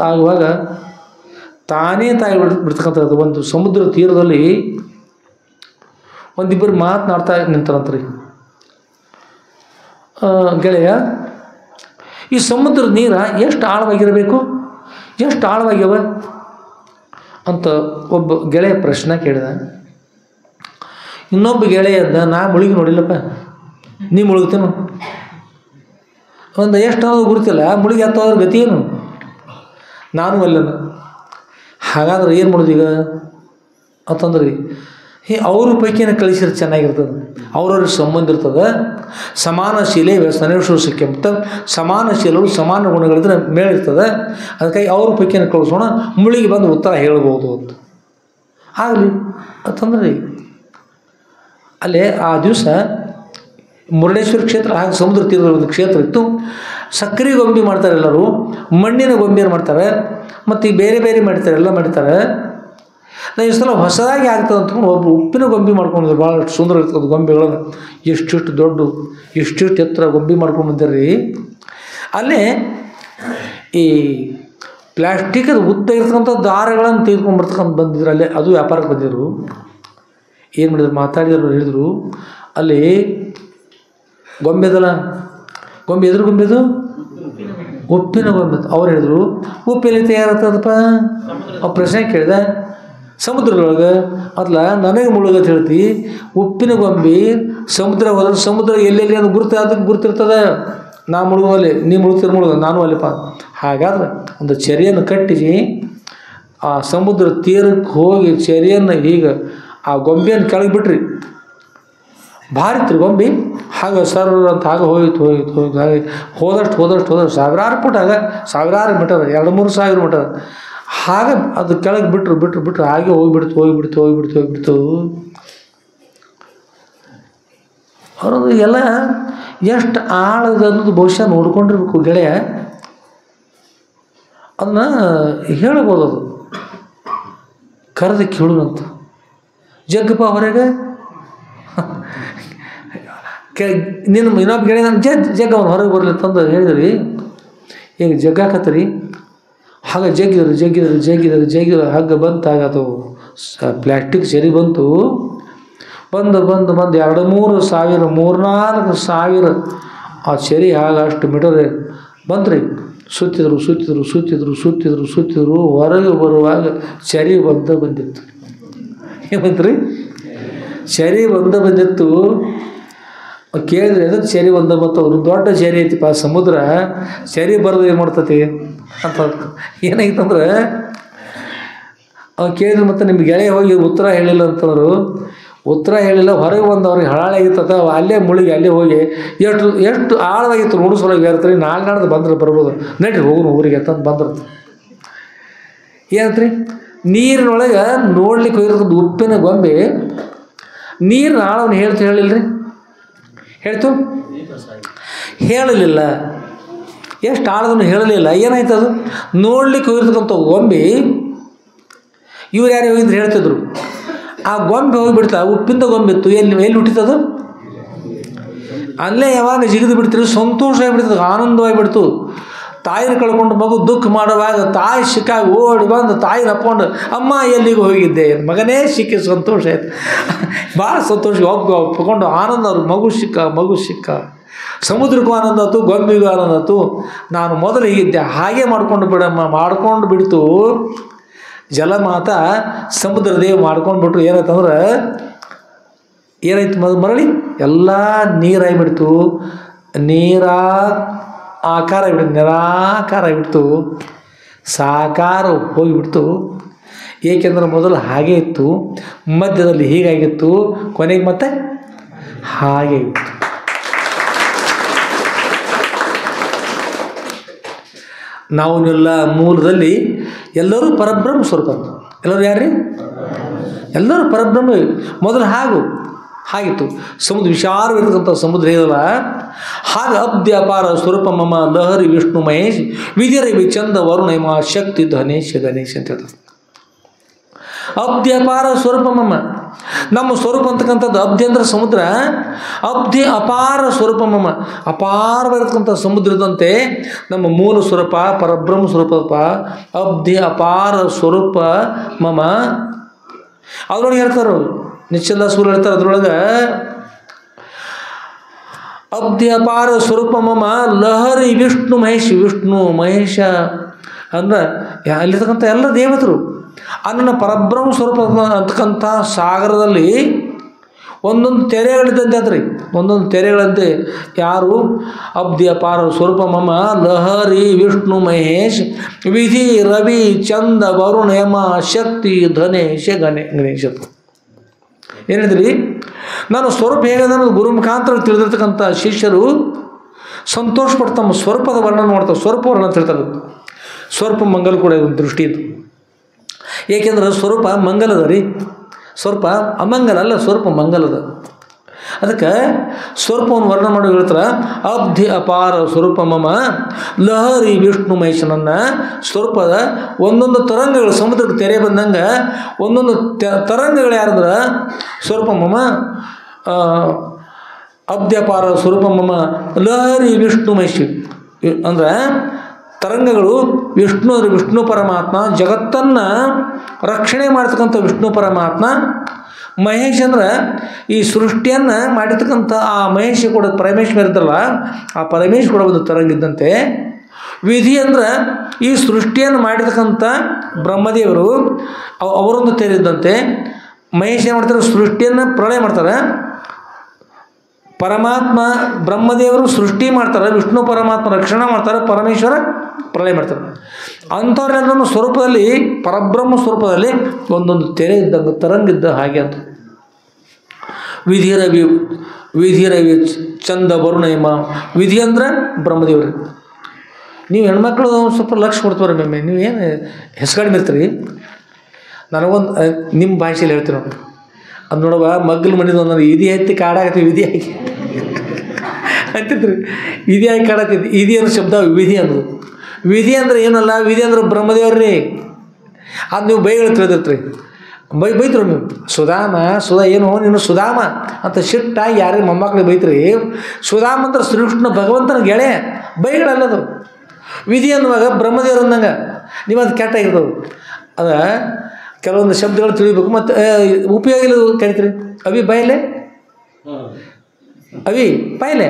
ಆಗುವಾಗ ತಾನೇ ತಾಯಿ ಬಿಡ್ತಕ್ಕಂಥದ್ದು. ಒಂದು ಸಮುದ್ರ ತೀರದಲ್ಲಿ ಒಂದಿಬ್ಬರು ಮಾತನಾಡ್ತಾ ನಿಂತಾರಂತ್ರಿ. ಗೆಳೆಯ, ಈ ಸಮುದ್ರದ ನೀರು ಎಷ್ಟು ಆಳವಾಗಿರಬೇಕು, ಎಷ್ಟು ಆಳವಾಗ್ಯವ ಅಂತ ಒಬ್ಬ ಗೆಳೆಯ ಪ್ರಶ್ನೆ ಕೇಳಿದ. ಇನ್ನೊಬ್ಬ ಗೆಳೆಯ ಅಂದ, ನಾ ಮುಳುಗಿ ನೋಡಿಲ್ಲಪ್ಪ, ನೀ ಮುಳುಗ್ತೇನು? ಒಂದು ಎಷ್ಟು ಅನ್ನೋದು ಗುರುತಿಲ್ಲ, ಮುಳುಗಿ ಹತ್ತೋದ್ರ ಗತಿ ಏನು? ನಾನು ಅಲ್ಲನ. ಹಾಗಾದ್ರೆ ಏನು ಮಾಡೋದು ಈಗ ಅಂತಂದ್ರಿ? ಅವ್ರ ಪೈಕಿನ ಕಳಿಸಿದ್ರೆ ಚೆನ್ನಾಗಿರ್ತದೆ, ಅವ್ರವ್ರಿಗೆ ಸಂಬಂಧ ಇರ್ತದೆ. ಸಮಾನ ಶೀಲೆ ವ್ಯಸನೇಶ್ವರ ಸಿಕ್ಕಿ ಅಂತ ಸಮಾನ ಶೀಲರು ಸಮಾನ ಗುಣಗಳಿದ್ರೆ ಮೇಳಿರ್ತದೆ. ಅದಕ್ಕಾಗಿ ಅವ್ರ ಪೈಕಿನ ಕಳಿಸೋಣ, ಮುಳಿಗೆ ಬಂದು ಉತ್ತರ ಹೇಳ್ಬೋದು ಅಂತ. ಆಗಲಿ ಅಂತಂದ್ರೆ ಅಲ್ಲೇ ಆ ದಿವಸ ಮುರುಡೇಶ್ವರ ಕ್ಷೇತ್ರ ಹಾಗೆ ಸಮುದ್ರ ತೀರದ ಒಂದು ಕ್ಷೇತ್ರ ಇತ್ತು. ಸಕ್ಕರೆ ಗೊಂಬೆ ಮಾಡ್ತಾರೆ ಎಲ್ಲರೂ, ಮಣ್ಣಿನ ಗೊಂಬೆಯನ್ನು ಮಾಡ್ತಾರೆ, ಮತ್ತು ಈಗ ಬೇರೆ ಬೇರೆ ಮಾಡ್ತಾರೆ, ಎಲ್ಲ ಮಾಡ್ತಾರೆ. ನಾವು ಈ ಸಲ ಹೊಸದಾಗಿ ಆಗ್ತದೆ ಅಂತ ಒಬ್ಬರು ಉಪ್ಪಿನ ಗೊಂಬೆ ಮಾಡ್ಕೊಂಡಿದ್ರು. ಭಾಳ ಸುಂದರ ಇರ್ತದೆ ಗೊಂಬೆಗಳನ್ನು, ಎಷ್ಟಿಷ್ಟು ದೊಡ್ಡ ಎಷ್ಟಿಷ್ಟು ಎತ್ತರ ಗೊಂಬೆ ಮಾಡ್ಕೊಂಡು ಬಂದಿರ್ರಿ. ಅಲ್ಲೇ ಈ ಪ್ಲ್ಯಾಸ್ಟಿಕದ ಉದ್ದ ಇರ್ತಕ್ಕಂಥ ದಾರಗಳನ್ನು ತೆಗೆದುಕೊಂಡ್ಬರ್ತಕ್ಕಂಥ ಬಂದಿದ್ರು. ಅಲ್ಲೇ ಅದು ವ್ಯಾಪಾರಕ್ಕೆ ಬಂದಿದ್ರು. ಏನು ಮಾಡಿದ್ರು, ಮಾತಾಡಿದ್ರು, ಹೇಳಿದರು ಅಲ್ಲಿ ಗೊಂಬೆದಲ್ಲ, ಗೊಂಬೆ ಎದುರು ಗೊಂಬೆದು ಉಪ್ಪಿನ ಗೊಂಬೆ. ಅವ್ರು ಹೇಳಿದ್ರು ಉಪ್ಪೆಲ್ಲಿ ತಯಾರಾಗ್ತದಪ್ಪ. ಅವ್ರು ಪ್ರಶ್ನೆ ಕೇಳಿದೆ, ಸಮುದ್ರದೊಳಗೆ. ಅಲ್ಲ ನನಗೆ ಮುಳುಗತ್ ಹೇಳ್ತಿ, ಉಪ್ಪಿನ ಗೊಂಬೆ ಸಮುದ್ರ ಹೋದ್ರೆ ಸಮುದ್ರ ಎಲ್ಲೆಲ್ಲಿ ಅದು ಅದಕ್ಕೆ ಗುರುತಿರ್ತದೆ. ನಾ ಮುಳುಗೋಲ್ಲಿ, ನೀ ಮುಳುಗ, ನಾನು ಅಲ್ಲಿಪ್ಪ. ಹಾಗಾದ್ರೆ ಒಂದು ಚೆರೆಯನ್ನು ಕಟ್ಟಿಸಿ ಆ ಸಮುದ್ರ ತೀರಕ್ಕೆ ಹೋಗಿ ಚೆರೆಯನ್ನು ಹೀಗೆ ಆ ಗೊಂಬೆಯನ್ನು ಕೆಳಗೆ ಬಿಟ್ರಿ. ಭಾರಿ ಇತ್ತು ಗೊಂಬೆ. ಹಾಗೆ ಸರ್ ಅಂತ ಹಾಗೆ ಹೋಗಿತ್ತು ಹಾಗೆ ಹೋದಷ್ಟು ಸಾವಿರಾರು ಫುಟ್, ಆಗ ಸಾವಿರಾರು ಮೀಟರ್, 2-3 ಸಾವಿರ ಮೀಟರ್. ಹಾಗೆ ಅದು ಕೆಳಗೆ ಬಿಟ್ಟರು ಹಾಗೆ ಹೋಗಿಬಿಡ್ತು. ಅವ್ರದ್ದು ಎಲ್ಲ ಎಷ್ಟು ಆಳದ ಅನ್ನೋದು ಬಹುಶಃ ನೋಡ್ಕೊಂಡಿರ್ಬೇಕು ಗೆಳೆಯ. ಅದನ್ನ ಹೇಳ್ಬೋದು, ಅದು ಕರೆದು ಕೇಳುವಂತ. ಜಗ್ಗಪ್ಪ ಹೊರಗೆ ನಿನ್ನ ಇನ್ನೊಬ್ಬ ಗೆಳೆಯ ನಾನು ಜಗ್ಗ ಅವನು ಹೊರಗೆ ಬರಲಿ ತಂದು ಹೇಳಿದ್ರಿ. ಈಗ ಜಗ್ಗಾಕತ್ರಿ. ಹಾಗೆ ಜಗ್ಗಿದ್ರು ಹಗ್ಗ ಬಂತು. ಆಗ ಅದು ಪ್ಲ್ಯಾಸ್ಟಿಕ್ ಸರಿ ಬಂದು 2-3 ಸಾವಿರ 3-4 ಸಾವಿರ ಆ ಚರಿ ಹಾಗೆ ಅಷ್ಟು ಮೀಟರ್ ಬಂತ್ರಿ. ಸುತ್ತಿದ್ರು ಹೊರಗೆ ಬರುವಾಗ ಚರಿ ಬಂದಿತ್ತು. ಏನು ಬಂತ್ರಿ? ಚರಿ ಬಂದಿತ್ತು. ಕೇಳಿದ್ರೆ ಅದಕ್ಕೆ ಚರಿ ಬಂದ ಮತ್ತು ಅವ್ರು ದೊಡ್ಡ ಚರಿ ಐತಿಪ್ಪ ಸಮುದ್ರ, ಚರಿ ಬರೋದು ಏನು ಮಾಡ್ತತಿ ಅಂತ. ಏನಾಗಿತ್ತಂದ್ರೆ ಅವ್ರು ಕೇಳಿದ್ರು, ಮತ್ತು ನಿಮ್ಮ ಗೆಳೆಯ ಹೋಗಿ ಉತ್ತರ ಹೇಳಿಲ್ಲ ಅಂತಂದರು. ಉತ್ತರ ಹೇಳಿಲ್ಲ, ಹೊರಗೆ ಬಂದು ಅವ್ರಿಗೆ ಹಳಾಗಿರ್ತದ. ಅಲ್ಲೇ ಮುಳುಗಿ ಅಲ್ಲೇ ಹೋಗಿ ಎಷ್ಟು ಆಳವಾಗಿತ್ತು ನೋಡಿಸೋಳಗೆ ಇರ್ತಾರೆ. ನಾಲ್ಕು ಬಂದ್ರೆ ಬರ್ಬೋದು, ನಡ್ರಿ ಹೋಗೋನು ಊರಿಗೆ ಅಂತಂದು ಬಂದಿರ್ತ. ಏನಂತ್ರಿ, ನೀರಿನೊಳಗೆ ನೋಡ್ಲಿಕ್ಕೆ ಹೋಗಿರ್ತಕ್ಕಂಥ ಉಪ್ಪಿನ ಗೊಂಬೆ ನೀರಿನ ಆಳವನ್ನು ಹೇಳಿಲ್ಲರಿ. ಹೇಳ್ತು ಹೇಳಲಿಲ್ಲ, ಎಷ್ಟು ಆಳದನ್ನು ಹೇಳಲಿಲ್ಲ. ಏನಾಯ್ತು, ಅದು ನೋಡ್ಲಿಕ್ಕೆ ಹೋಗಿರ್ತಕ್ಕಂಥ ಗೊಂಬೆ ಇವ್ರು ಯಾರು ಹೋಗಿದ್ರು ಹೇಳ್ತಿದ್ರು. ಆ ಗೊಂಬೆ ಹೋಗಿಬಿಡ್ತಾ, ಉಪ್ಪಿನ ಗೊಂಬೆ ಇತ್ತು, ಎಲ್ಲಿ ಹುಟ್ಟಿತದು ಅಲ್ಲೇ ಯಾವಾಗ ಜಿಗಿದು ಬಿಡ್ತಿರು. ಸಂತೋಷ ಆಗಿಬಿಡ್ತದೆ, ಆನಂದವಾಗಿಬಿಡ್ತು. ತಾಯಿನ ಕಳ್ಕೊಂಡು ಮಗು ದುಃಖ ಮಾಡುವಾಗ ತಾಯಿ ಸಿಕ್ಕಾಗಿ ಓಡಿ ಬಂದು ತಾಯಿನ ಅಪ್ಕೊಂಡು, ಅಮ್ಮ ಎಲ್ಲಿಗೆ ಹೋಗಿದ್ದೆ, ಮಗನೇ ಸಿಕ್ಕಿ ಸಂತೋಷ ಆಯ್ತು. ಭಾಳ ಸಂತೋಷ ಒಪ್ಕೊಂಡು ಆನಂದ. ಅವ್ರಿಗೆ ಮಗು ಸಿಕ್ಕ ಸಮುದ್ರಕ್ಕೂ ಆನಂದ ಆಯ್ತು, ಗೊಂಬೆಗೂ ಆನಂದ ಆಯ್ತು. ನಾನು ಮೊದಲು ಹೀಗಿದ್ದೆ, ಹಾಗೆ ಮಾಡ್ಕೊಂಡು ಬಿಡ್ತು ಜಲಮಾತ ಸಮುದ್ರ ದೇವ ಮಾಡ್ಕೊಂಡು ಬಿಟ್ರು. ಏನಾಯ್ತಂದ್ರೆ ಏನಾಯ್ತು, ಮರಳಿ ಎಲ್ಲ ನೀರಾಗಿಬಿಡ್ತು. ಆಕಾರ ಆಗಿಬಿಡ್ತು, ನಿರಾಕಾರ ಆಗಿಬಿಡ್ತು, ಸಾಕಾರ ಹೋಗಿಬಿಡ್ತು. ಏಕೆಂದ್ರೆ ಮೊದಲು ಹಾಗೆ ಇತ್ತು, ಮಧ್ಯದಲ್ಲಿ ಹೀಗಾಗಿತ್ತು, ಕೊನೆಗೆ ಮತ್ತೆ ಹಾಗೆ ಇತ್ತು. ನಾವನ್ನೆಲ್ಲ ಮೂಲದಲ್ಲಿ ಎಲ್ಲರೂ ಪರಬ್ರಹ್ಮ ಸ್ವರೂಪ. ಎಲ್ಲರೂ ಯಾರ್ರೀ? ಎಲ್ಲರೂ ಪರಬ್ರಹ್ಮ. ಮೊದಲು ಹಾಗಿತ್ತು ಸಮುದ್ರ, ವಿಶಾಲವಿರ್ತಕ್ಕಂಥ ಸಮುದ್ರ ಇದಲ್ಲ. ಹಾಗೆ ಅಬ್ಧಿ ಅಪಾರ ಸ್ವರೂಪ ಮಮ ಲಹರಿ ವಿಷ್ಣು ಮಹೇಶ್ ವಿಧಿರವಿ ಚಂದ ವರುಣ ಮಾ ಶಕ್ತಿ ಧನೇಶ ಗಣೇಶ್ ಅಂತ ಹೇಳ್ತಾರೆ. ಅಬ್ಧಿ ಅಪಾರ ಸ್ವರೂಪ ಮಮ, ನಮ್ಮ ಸ್ವರೂಪ ಅಂತಕ್ಕಂಥದ್ದು ಅಬ್ಧಿ ಅಂದ್ರೆ ಸಮುದ್ರ. ಅಬ್ಧಿ ಅಪಾರ ಸ್ವರೂಪ ಮಮ, ಅಪಾರವಾಗಿರ್ತಕ್ಕಂಥ ಸಮುದ್ರದಂತೆ ನಮ್ಮ ಮೂಲ ಸ್ವರೂಪ ಪರಬ್ರಹ್ಮ ಸ್ವರೂಪಪ್ಪ. ಅಬ್ಧಿ ಅಪಾರ ಸ್ವರೂಪ ಮಮ. ಅದ್ರೊಳಗೆ ಹೇಳ್ತಾರೆ ನಿಶ್ಚಲ ಸೂರ್ಯ ಹೇಳ್ತಾರೆ, ಅದ್ರೊಳಗೆ ಅಬ್ಧಿ ಅಪಾರ ಸ್ವರೂಪ ಮಮ ಲಹರಿ ವಿಷ್ಣು ಮಹೇಶ ಅಂದ್ರೆ ಅಲ್ಲಿರ್ತಕ್ಕಂಥ ಎಲ್ಲ ದೇವತರು ಅನ್ನನ ಪರಬ್ರಹ್ಮ ಸ್ವರೂಪ ಅಂತಕ್ಕಂಥ ಸಾಗರದಲ್ಲಿ ಒಂದೊಂದು ತೆರೆಗಳಿದ್ದಂತೆ ಅದ್ರಿ, ಒಂದೊಂದು ತೆರೆಗಳಂತೆ. ಯಾರು? ಅಬ್ಧಿ ಅಪಾರ ಸ್ವರೂಪ ಮಮ ಲಹರಿ ವಿಷ್ಣು ಮಹೇಶ್ ವಿಧಿ ರವಿ ಚಂದ ವರುಣ ಯಮ ಶಕ್ತಿ ಧನೇಶ ಗಣೇಶ. ಏನು ಹೇಳಿದ್ರಿ? ನಾನು ಸ್ವರೂಪ ಹೇಗೆ ಅನ್ನೋದು ಗುರು ಮುಖಾಂತರ ತಿಳಿದಿರ್ತಕ್ಕಂಥ ಶಿಷ್ಯರು ಸಂತೋಷಪಟ್ಟು ತಮ್ಮ ಸ್ವರೂಪದ ವರ್ಣನೆ ಮಾಡ್ತಾರೆ. ಸ್ವರೂಪ ವರ್ಣ ಅಂತ ಹೇಳ್ತಾರೆ. ಸ್ವರೂಪ ಮಂಗಲ ಕೂಡ ಒಂದು ದೃಷ್ಟಿ ಇದು. ಏಕೆಂದ್ರೆ ಸ್ವರೂಪ ಮಂಗಲದ ರೀ, ಸ್ವರೂಪ ಅಮಂಗಲ ಅಲ್ಲ, ಸ್ವರೂಪ ಮಂಗಲದ. ಅದಕ್ಕೆ ಸ್ವರೂಪವನ್ನು ವರ್ಣನೆ ಮಾಡಿ ಹೇಳ್ತಾರೆ, ಅಬ್ಧಿ ಅಪಾರ ಸ್ವರೂಪ ಮಮ ಲಹರಿ ವಿಷ್ಣು ಮಹೇಶನನ್ನು. ಸ್ವರೂಪದ ಒಂದೊಂದು ತರಂಗಗಳು ಸಮುದ್ರಕ್ಕೆ ತೆರೆ ಬಂದಂಗೆ ಒಂದೊಂದು ತರಂಗಗಳು ಯಾರಂದ್ರೆ ಸ್ವರೂಪ ಮಮ ಅಬ್ದ್ಯಪಾರ ಸ್ವರೂಪ ಮಮ ಲಹರಿ ವಿಷ್ಣು ಮಹೇಶಿ ಅಂದ್ರೆ ತರಂಗಗಳು ವಿಷ್ಣು ಅಂದರೆ ವಿಷ್ಣು ಪರಮಾತ್ಮ, ಜಗತ್ತನ್ನು ರಕ್ಷಣೆ ಮಾಡ್ತಕ್ಕಂಥ ವಿಷ್ಣು ಪರಮಾತ್ಮ. ಮಹೇಶ್ ಅಂದ್ರೆ ಈ ಸೃಷ್ಟಿಯನ್ನು ಮಾಡಿರ್ತಕ್ಕಂಥ ಆ ಮಹೇಶ್ ಕೂಡ ಪರಮೇಶ್ವರ ಇದ್ದಲ್ಲ, ಆ ಪರಮೇಶ್ವರ ಕೂಡ ಒಂದು ತರಂಗ ಇದ್ದಂತೆ. ವಿಧಿ ಅಂದ್ರೆ ಈ ಸೃಷ್ಟಿಯನ್ನು ಮಾಡಿರ್ತಕ್ಕಂಥ ಬ್ರಹ್ಮದೇವರು ಅವರೊಂದು ತೆರೆದಿದ್ದಂತೆ. ಮಹೇಶ್ ಏನು ಮಾಡ್ತಾರೆ? ಸೃಷ್ಟಿಯನ್ನು ಪ್ರಳಯ ಮಾಡ್ತಾರೆ. ಪರಮಾತ್ಮ ಬ್ರಹ್ಮದೇವರು ಸೃಷ್ಟಿ ಮಾಡ್ತಾರೆ, ವಿಷ್ಣು ಪರಮಾತ್ಮ ರಕ್ಷಣೆ ಮಾಡ್ತಾರೆ, ಪರಮೇಶ್ವರ ಪ್ರಳಯ ಮಾಡ್ತಾರೆ. ಅಂಥವ್ರೆಲ್ಲರೂ ಸ್ವರೂಪದಲ್ಲಿ ಪರಬ್ರಹ್ಮ ಸ್ವರೂಪದಲ್ಲಿ ಒಂದೊಂದು ತೆರೆ ಇದ್ದಂಗೆ ತರಂಗಿದ್ದ ಹಾಗೆ ಅಂತ. ವಿಧಿರವಿ ಚಂದ ವರುಣಯಮ. ವಿಧಿ ಅಂದ್ರೆ ಬ್ರಹ್ಮದೇವ್ರಿ. ನೀವು ಹೆಣ್ಮಕ್ಳು ಸ್ವಲ್ಪ ಲಕ್ಷ ಕೊಡ್ತೀವ್ರಿ ಮ್ಯಾಮೆ, ನೀವೇನು ಹೆಸಗಾಡಿ ಇರ್ತೀರಿ. ನನಗೊಂದು ನಿಮ್ಮ ಭಾಷೆಯಲ್ಲಿ ಹೇಳ್ತೀವಿ ನಾವು, ಅದು ನೋಡುವ ಮಗ್ಗಲು ಮನಿದು ಅನ್ನೋದು ಇದಿ ಎತ್ತಿ ಕಾಡಾಗತ್ತೀವಿ, ವಿಧಿ ಹಾಕಿ ಅಂತಿದ್ರಿ. ವಿಧಿ ಹಾಕಿ ಕಾಡಾಗ್ತಿದ್ವಿ. ಇದಿ ಅನ್ನೋ ಶಬ್ದ ವಿಧಿ ಅನ್ನೋದು. ವಿಧಿ ಅಂದ್ರೆ ಏನಲ್ಲ, ವಿಧಿ ಅಂದ್ರೆ ಬ್ರಹ್ಮದೇವ್ರಿ. ಅದು ನೀವು ಬೈಗಳು ತಿಳಿದಿರ್ತೀರಿ, ಬೈತ್ರಿ ನೀವು. ಸುಧಾ ಏನು ನೀನು ಸುಧಾಮ ಅಂತ ಸಿಟ್ಟಾಗಿ ಯಾರಿಗೆ ಮೊಮ್ಮಕ್ಳಿಗೆ ಬೈತ್ರಿ. ಸುಧಾಮ ಅಂದ್ರೆ ಶ್ರೀಕೃಷ್ಣ ಭಗವಂತನ ಗೆಳೆ, ಬೈಗಳಲ್ಲದು. ವಿಧಿ ಅನ್ನುವಾಗ ಬ್ರಹ್ಮದೇವರು ಅಂದಂಗೆ ನೀವು ಅದು ಕೆಟ್ಟಾಗಿರ್ತದೆ. ಅದ ಕೆಲವೊಂದು ಶಬ್ದಗಳು ತಿಳಿಬೇಕು. ಮತ್ತು ಉಪಯೋಗ ಇಲ್ಲ ಕರಿತೀರಿ. ಅವಿ ಬಾಯಲೆ, ಅವಿ ಬಾಯಲೆ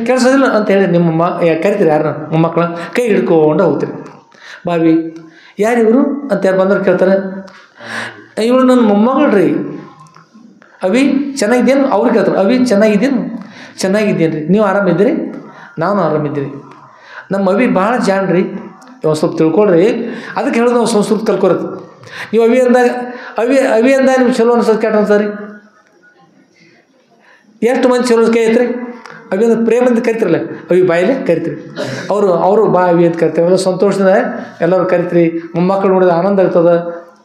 ಕೆಲಸದಿಲ್ಲ ಅಂತ ಹೇಳಿ ನಿಮ್ಮ ಕರಿತೀರಿ. ಯಾರನ್ನ ಮೊಮ್ಮಕ್ಕಳ ಕೈ ಹಿಡ್ಕೊಂಡು ಹೋಗ್ತೀರಿ. ಬಾವಿ ಯಾರಿವರು ಅಂತ ಯಾರು ಬಂದ್ರೆ ಕೇಳ್ತಾರೆ, ಇವಳು ನನ್ನ ಮೊಮ್ಮಗಳ್ರಿ. ಅವಿ ಚೆನ್ನಾಗಿದ್ದೇನು? ಅವ್ರು ಕೇಳ್ತಾರೆ, ಅವಿ ಚೆನ್ನಾಗಿದ್ದೇನು? ಚೆನ್ನಾಗಿದ್ದೇನು ರೀ. ನೀವು ಆರಾಮಿದ್ದೀರಿ? ನಾನು ಆರಾಮಿದ್ದೀರಿ. ನಮ್ಮ ಅವಿ ಭಾಳ ಜಾಣ್ರಿ, ಒಂದು ಸ್ವಲ್ಪ ತಿಳ್ಕೊಳ್ರಿ. ಅದಕ್ಕೆ ಹೇಳೋದು ನಾವು ಸಂಸ್ಕೃತ ಕಲ್ಕೊರದು. ನೀವು ಅವಿ ಅಂದಾಗ ನಿಮ್ಗೆ ಚಲೋ ಅನ್ಸೋದು ಕೆಟ್ಟ ಅನ್ಸರಿ. ಎಷ್ಟು ಮಂದಿ ಚಲೋ ಕೈ ಐತ್ರಿ? ಅವಿ ಅಂದ್ರೆ ಪ್ರೇಮದಿಂದ ಕರಿತಿರಲ್ಲ, ಅವಿ ಬಾಯಿಲೆ ಕರಿತೀರಿ. ಅವರು ಬಾ ಅವಿ ಅಂತ ಕರಿತೀರಿ. ಎಲ್ಲ ಸಂತೋಷದಿಂದ ಎಲ್ಲರೂ ಕರಿತೀರಿ. ಮೊಮ್ಮಕ್ಕಳು ನೋಡಿದ್ರೆ ಆನಂದ ಆಗ್ತದೆ.